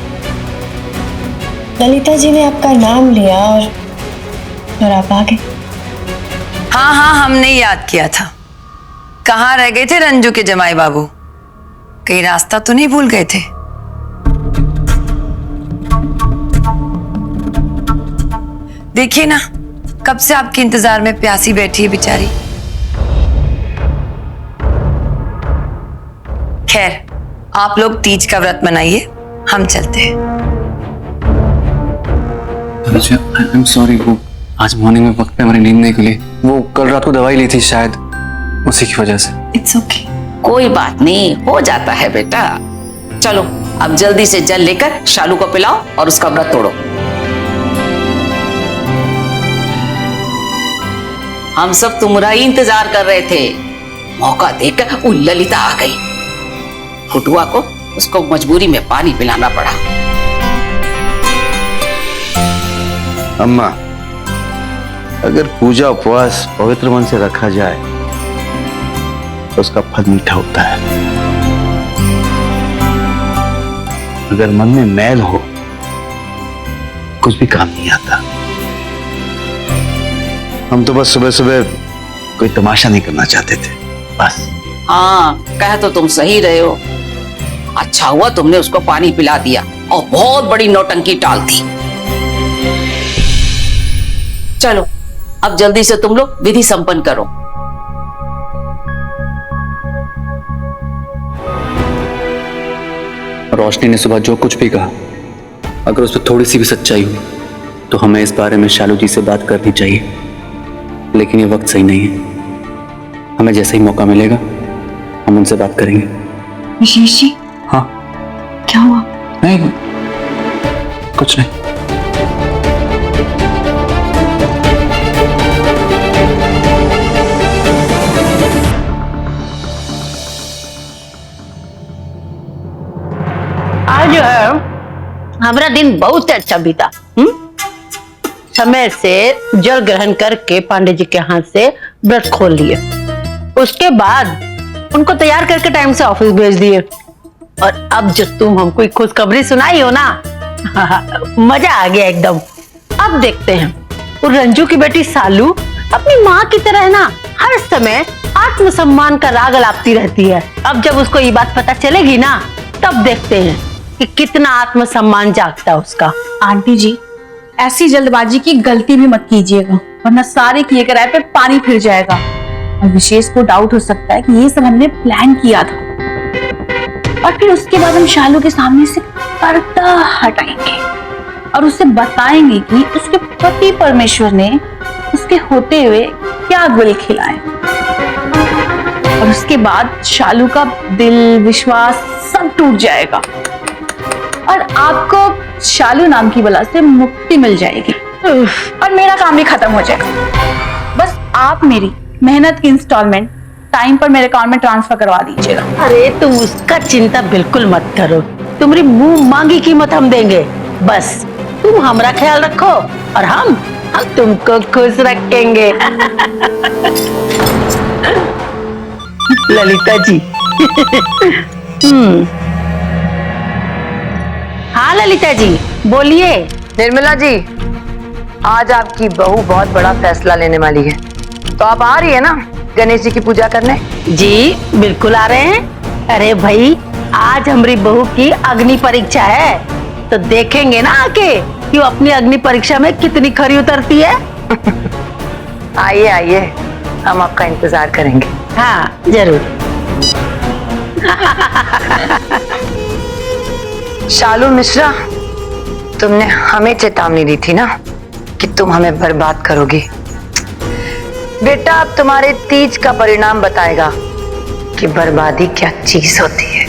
B: ललिता जी ने आपका नाम लिया और आप आ गए।
I: हाँ हाँ, हमने याद किया था। कहाँ रह गए थे रंजू के जमाई बाबू? कहीं रास्ता तो नहीं भूल गए थे? देखिए ना, कब से आपके इंतजार में प्यासी बैठी है बेचारी। खैर, आप लोग तीज का व्रत मनाइए, हम चलते हैं।
A: आई एम सॉरी, वो आज मॉर्निंग में वक्त पे हमारी नींद नहीं खुली। वो कल रात को दवाई ली थी शायद, उसी की वजह से।
B: It's okay.
H: कोई बात नहीं, हो जाता है बेटा। चलो अब जल्दी से जल लेकर शालू को पिलाओ और उसका व्रत तोड़ो। हम सब तुम्हारा ही इंतजार कर रहे थे। मौका देखकर वो ललिता आ गई। फुटुआ को उसको मजबूरी में पानी पिलाना पड़ा।
J: अम्मा, अगर पूजा उपवास पवित्र मन से रखा जाए तो उसका फल मीठा होता है। अगर मन में मैल हो, कुछ भी काम नहीं आता। हम तो बस सुबह सुबह कोई तमाशा नहीं करना चाहते थे, बस।
H: हाँ, कह तो तुम सही रहे हो। अच्छा हुआ तुमने उसको पानी पिला दिया और बहुत बड़ी नौटंकी टाल दी। चलो अब जल्दी से तुम लोग विधि संपन्न करो।
A: रोशनी ने सुबह जो कुछ भी कहा, अगर उसमें थोड़ी सी भी सच्चाई हो तो हमें इस बारे में शालू जी से बात करनी चाहिए। लेकिन ये वक्त सही नहीं है। हमें जैसे ही मौका मिलेगा हम उनसे बात करेंगे।
B: विशेष जी?
A: हाँ।
B: क्या हुआ?
A: नहीं, कुछ नहीं।
G: आज जो है हमारा दिन बहुत अच्छा बीता। समय से जल ग्रहण करके पांडे जी के हाथ से व्रत खोल लिए। उसके बाद उनको तैयार करके टाइम से ऑफिस भेज दिए। और अब जो तुम हमको एक खुशखबरी सुनाई हो ना, मजा आ गया एकदम। अब देखते हैं वो रंजू की बेटी सालू अपनी माँ की तरह ना हर समय आत्मसम्मान का राग अलापती रहती है। अब जब उसको ये बात पता चलेगी ना, तब देखते हैं कि कितना आत्मसम्मान जागता है उसका।
D: आंटी जी, ऐसी जल्दबाजी की गलती भी मत कीजिएगा, वरना सारे किए कराए पे पानी फिर जाएगा। और विशेष को डाउट हो सकता है कि ये सब हमने प्लान किया था। और फिर उसके बाद हम शालू के सामने से पर्दा हटाएंगे और उसे बताएंगे कि उसके पति परमेश्वर ने उसके होते हुए क्या गुल खिलाए। और उसके बाद शालू का दिल विश्वास सब टूट जाएगा और आपको शालू नाम की बला से मुक्ति मिल जाएगी और मेरा काम भी खत्म हो जाएगा। बस आप मेरी मेहनत की इंस्टॉलमेंट टाइम पर मेरे अकाउंट में ट्रांसफर करवा दीजिएगा।
G: अरे तुम उसका चिंता बिल्कुल मत करो, तुम्हारी मुंह मांगी कीमत हम देंगे। बस तुम हमारा ख्याल रखो और हम तुमको खुश रखेंगे। ललिता जी। हाँ ललिता जी बोलिए।
I: निर्मला जी, आज आपकी बहू बहुत बड़ा फैसला लेने वाली है, तो आप आ रही है ना गणेश जी की पूजा करने?
G: जी बिल्कुल आ रहे हैं। अरे भाई आज हमारी बहू की अग्नि परीक्षा है, तो देखेंगे ना आके कि वो अपनी अग्नि परीक्षा में कितनी खरी उतरती है।
I: आइए आइए, हम आपका इंतजार करेंगे।
G: हाँ जरूर।
I: शालू मिश्रा, तुमने हमें चेतावनी दी थी ना कि तुम हमें बर्बाद करोगी। बेटा अब तुम्हारे तीज का परिणाम बताएगा कि बर्बादी क्या चीज होती है।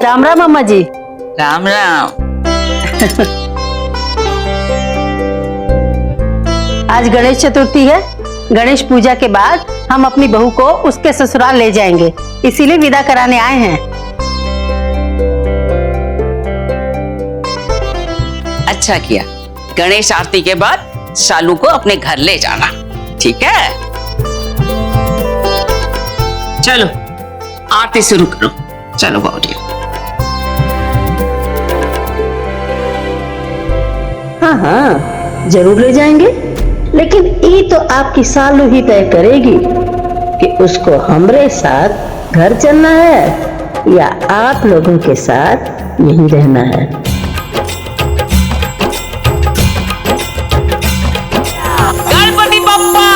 G: राम राम अम्मा जी।
H: राम राम।
G: आज गणेश चतुर्थी है। गणेश पूजा के बाद हम अपनी बहू को उसके ससुराल ले जाएंगे, इसीलिए विदा कराने आए हैं।
H: अच्छा किया, गणेश आरती के बाद शालू को अपने घर ले जाना, ठीक है? चलो आरती शुरू करो। चलो गौरी।
G: हाँ हाँ जरूर ले जाएंगे, लेकिन ये तो आपकी सालू ही तय करेगी कि उसको हमरे साथ घर चलना है या आप लोगों के साथ यहीं रहना है।
H: गणपति बप्पा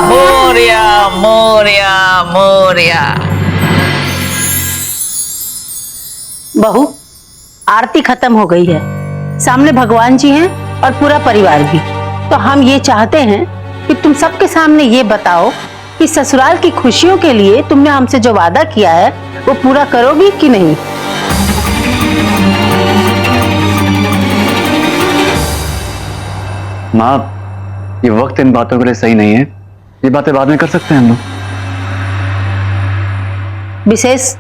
H: मोरया मोरया मोरया।
G: बहू आरती खत्म हो गई है, सामने भगवान जी हैं और पूरा परिवार भी। तो हम ये चाहते हैं कि तुम सबके सामने ये बताओ कि ससुराल की खुशियों के लिए तुमने हमसे जो वादा किया है वो पूरा करोगी कि नहीं।
A: माँ, ये वक्त इन बातों के लिए सही नहीं है, ये बातें बाद में कर सकते हैं हम लोग।
G: विशेष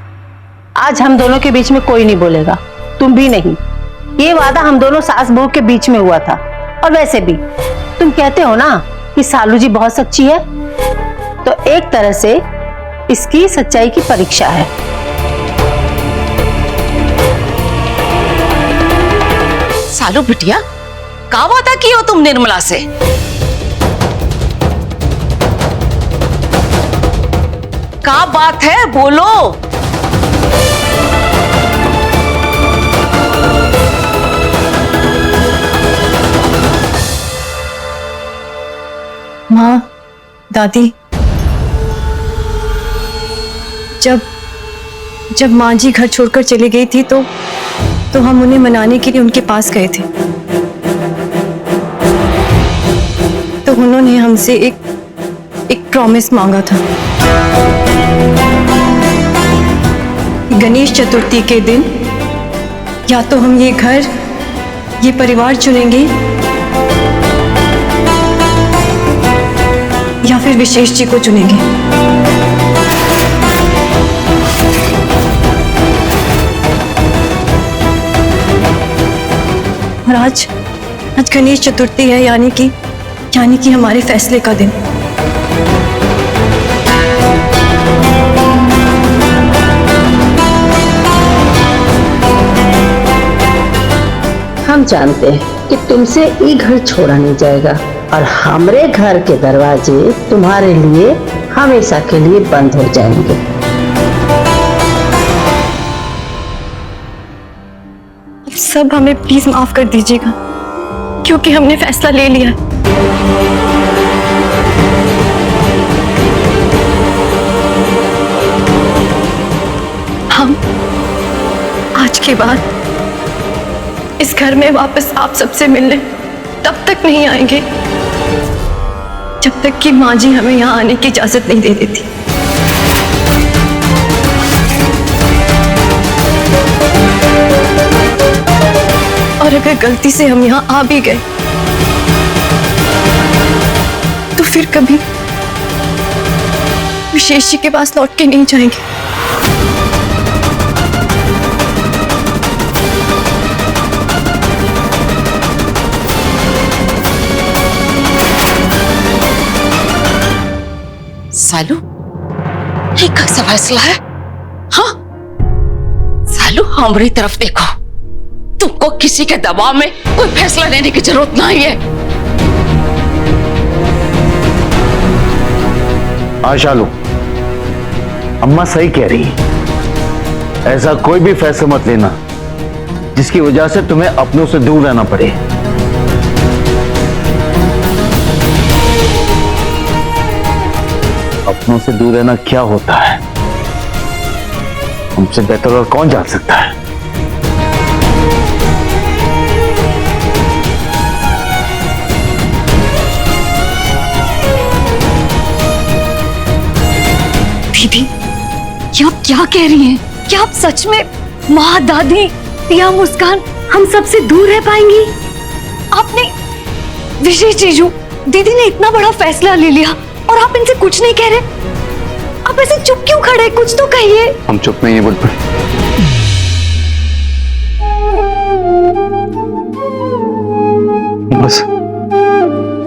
G: आज हम दोनों के बीच में कोई नहीं बोलेगा, तुम भी नहीं। ये वादा हम दोनों सास बहू के बीच में हुआ था। और वैसे भी तुम कहते हो ना कि सालू जी बहुत सच्ची है, तो एक तरह से इसकी सच्चाई की परीक्षा है।
H: सालू बिटिया, का वादा की हो तुम निर्मला से? का बात है, बोलो।
B: माँ, दादी, जब माँ जी घर छोड़कर चली गई थी तो हम उन्हें मनाने के लिए उनके पास गए थे। तो उन्होंने हमसे एक प्रॉमिस मांगा था। गणेश चतुर्थी के दिन या तो हम ये घर, ये परिवार चुनेंगे या फिर विशेष जी को चुनेंगे। और आज गणेश चतुर्थी है, यानी कि हमारे फैसले का दिन।
G: हम जानते हैं कि तुमसे ये घर छोड़ा नहीं जाएगा और हमारे घर के दरवाजे तुम्हारे लिए हमेशा के लिए बंद हो जाएंगे।
B: सब हमें प्लीज माफ कर दीजिएगा, क्योंकि हमने फैसला ले लिया है। हम आज के बाद इस घर में वापस आप सबसे मिलने तब तक नहीं आएंगे जब तक कि माँ जी हमें यहाँ आने की इजाजत नहीं दे देती। और अगर गलती से हम यहाँ आ भी गए तो फिर कभी विशेष जी के पास लौट के नहीं जाएंगे।
H: सालू, ये कैसा फैसला है? हाँ सालू, हमारी तरफ देखो, तुमको किसी के दबाव में कोई फैसला लेने की जरूरत नहीं है।
J: हाँ शालू, अम्मा सही कह रही है। ऐसा कोई भी फैसला मत लेना जिसकी वजह से तुम्हें अपनों से दूर रहना पड़े। अपनों से दूर रहना क्या होता है, हमसे बेहतर और कौन जान सकता है।
O: दीदी, ये आप क्या कह रही हैं? क्या आप सच में माँ, दादी या मुस्कान हम सबसे दूर रह पाएंगी? आपने विशेष जीजू दीदी ने इतना बड़ा फैसला ले लिया और आप इनसे कुछ नहीं कह रहे। आप ऐसे चुप क्यों खड़े? कुछ तो कहिए।
A: हम चुप नहीं है बुलबुल,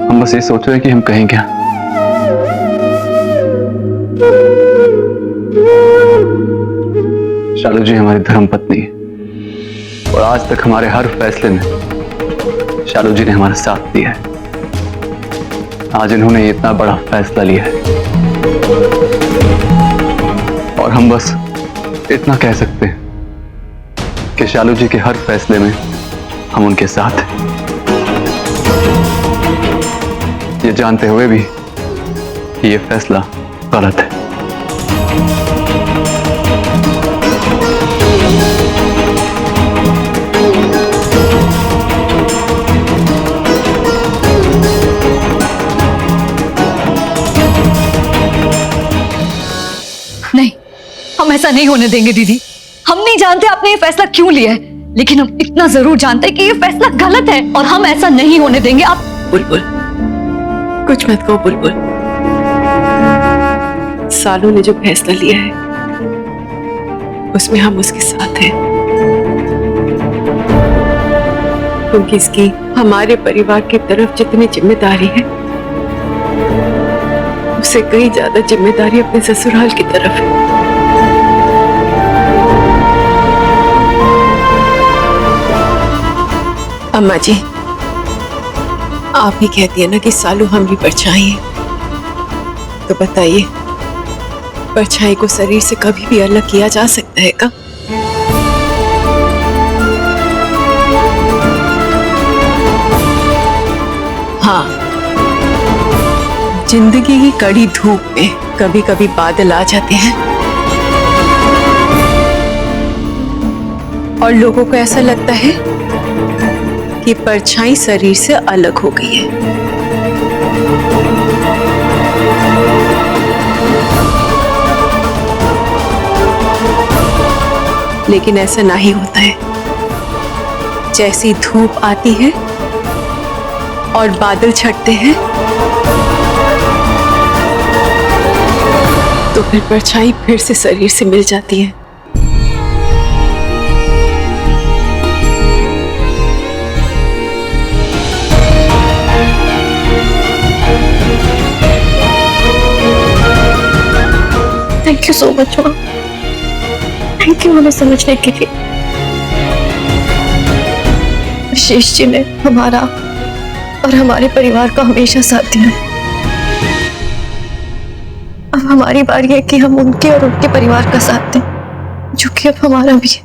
A: हम बस ये सोच रहे हैं कि हम कहें क्या। शालू जी हमारी धर्म पत्नी है और आज तक हमारे हर फैसले में शालू जी ने हमारा साथ दिया है। आज इन्होंने इतना बड़ा फैसला लिया है और हम बस इतना कह सकते हैं कि शालू जी के हर फैसले में हम उनके साथ हैं, ये जानते हुए भी कि ये फैसला गलत है।
O: नहीं, हम ऐसा नहीं होने देंगे दीदी। हम नहीं जानते आपने ये फैसला क्यों लिया है, लेकिन हम इतना जरूर जानते हैं कि ये फैसला गलत है और हम ऐसा नहीं होने देंगे। आप
E: बुलबुल, कुछ मत कहो बुलबुल। सालू ने जो फैसला लिया है उसमें हम उसके साथ हैं, क्योंकि इसकी हमारे परिवार की तरफ जितनी जिम्मेदारी है उससे कहीं ज्यादा जिम्मेदारी अपने ससुराल की तरफ है। अम्मा जी, आप ही कहती है ना कि सालू हमारी परछाई है, तो बताइए परछाई को शरीर से कभी भी अलग किया जा सकता है क्या? हाँ, जिंदगी की कड़ी धूप में कभी कभी बादल आ जाते हैं और लोगों को ऐसा लगता है कि परछाई शरीर से अलग हो गई है। लेकिन ऐसा नहीं होता है। जैसी धूप आती है और बादल छटते हैं तो फिर परछाई फिर से शरीर से मिल जाती है।
B: थैंक यू सो मच माँ, थैंक यू हमें समझने के लिए। विशेष जी ने हमारा और हमारे परिवार का हमेशा साथ दिया है। अब हमारी बारी है कि हम उनके और उनके परिवार का साथ दें, जो कि अब हमारा भी है।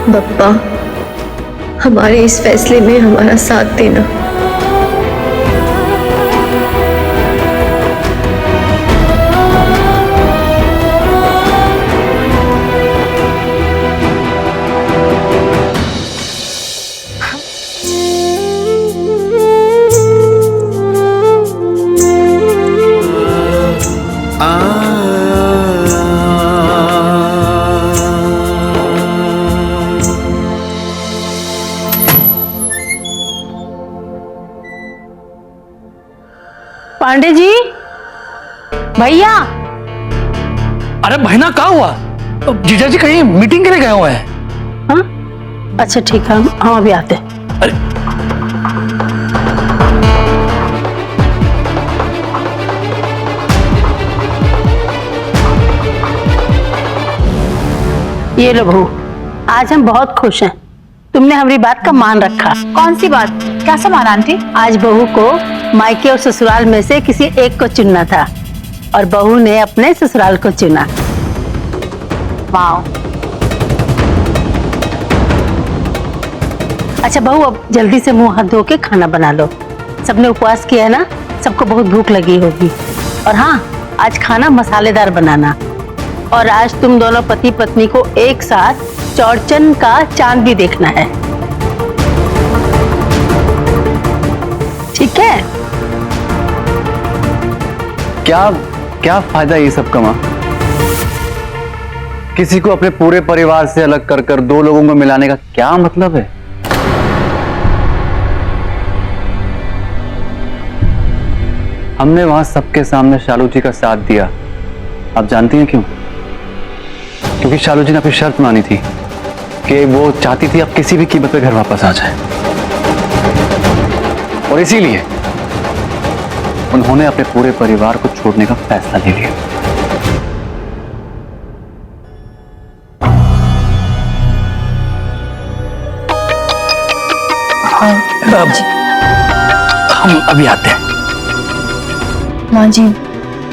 B: बप्पा, हमारे इस फैसले में हमारा साथ देना।
G: पांडे जी, भैया।
N: अरे बहना क्या हुआ? जीजा जी कहीं मीटिंग के लिए गए हुए हैं।
G: हाँ, अच्छा ठीक है, हम अभी आते हैं। ये लो बहू, आज हम बहुत खुश हैं। तुमने हमारी बात का मान रखा।
D: कौन सी बात? क्या सामान आंटी?
G: आज बहू को मायके और ससुराल में से किसी एक को चुनना था और बहू ने अपने ससुराल को चुना।
D: वाह।
G: अच्छा बहू, अब जल्दी से मुंह हाथ धो के खाना बना लो। सबने उपवास किया है ना, सबको बहुत भूख लगी होगी। और हाँ, आज खाना मसालेदार बनाना। और आज तुम दोनों पति पत्नी को एक साथ चौड़चन का चांद भी देखना है, ठीक है?
A: क्या क्या फायदा ये सब का मां? किसी को अपने पूरे परिवार से अलग कर कर दो लोगों को मिलाने का क्या मतलब है? हमने वहां सबके सामने शालू जी का साथ दिया। आप जानती हैं क्यों? क्योंकि शालू जी ने अपनी शर्त मानी थी कि वो चाहती थी आप किसी भी कीमत पे घर वापस आ जाए, और इसीलिए उन्होंने अपने पूरे परिवार को छोड़ने का फैसला ले लिया।
N: हम अभी आते हैं।
B: माँ जी,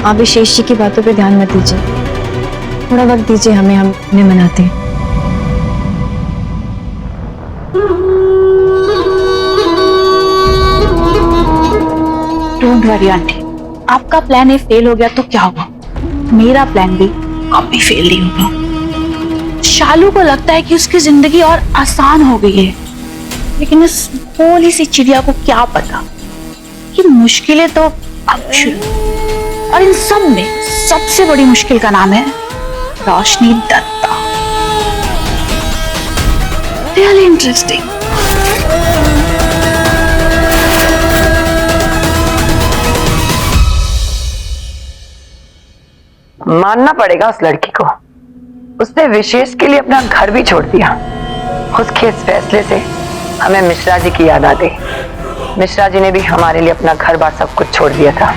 B: आप विशेष जी की बातों पे ध्यान मत दीजिए, थोड़ा वक्त दीजिए हमें, हम उन्हें मनाते हैं।
D: डोंट वरी आंटी, आपका प्लान ए फेल हो गया तो क्या हुआ, मेरा प्लान भी कभी फेल नहीं होगा। शालू को लगता है कि उसकी जिंदगी और आसान हो गई है, लेकिन इस भोली सी चिड़िया को क्या पता कि मुश्किलें तो अब शुरू। और इन सब में सबसे बड़ी मुश्किल का नाम है रोशनी दत्ता। Really interesting.
I: मानना पड़ेगा उस लड़की को, उसने विशेष के लिए अपना घर भी छोड़ दिया। उसके इस फैसले से हमें मिश्रा जी की याद आ गई। मिश्रा जी ने भी हमारे लिए अपना घर बार सब कुछ छोड़ दिया था।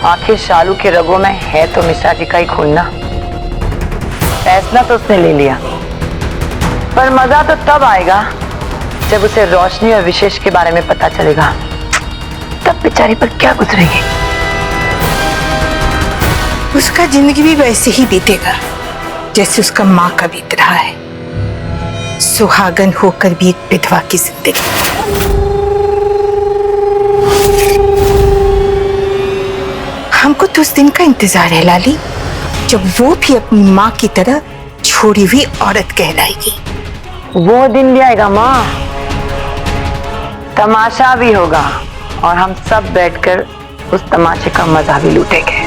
I: आखिर शालू के रगों में है तो मिश्रा जी का ही खून ना। फैसला तो उसने ले लिया, पर मजा तो तब आएगा जब उसे रोशनी और विशेष के बारे में पता चलेगा। तब बेचारी पर क्या गुजरेगी।
F: उसका जिंदगी भी वैसे ही बीतेगा जैसे उसका माँ का बीत रहा है, सुहागन होकर भी एक विधवा की जिंदगी। हमको तो उस दिन का इंतजार है लाली, जब वो भी अपनी माँ की तरह छोड़ी हुई औरत कहलाएगी।
I: वो दिन भी आएगा माँ, तमाशा भी होगा और हम सब बैठकर उस तमाशे का मजा भी लूटेंगे।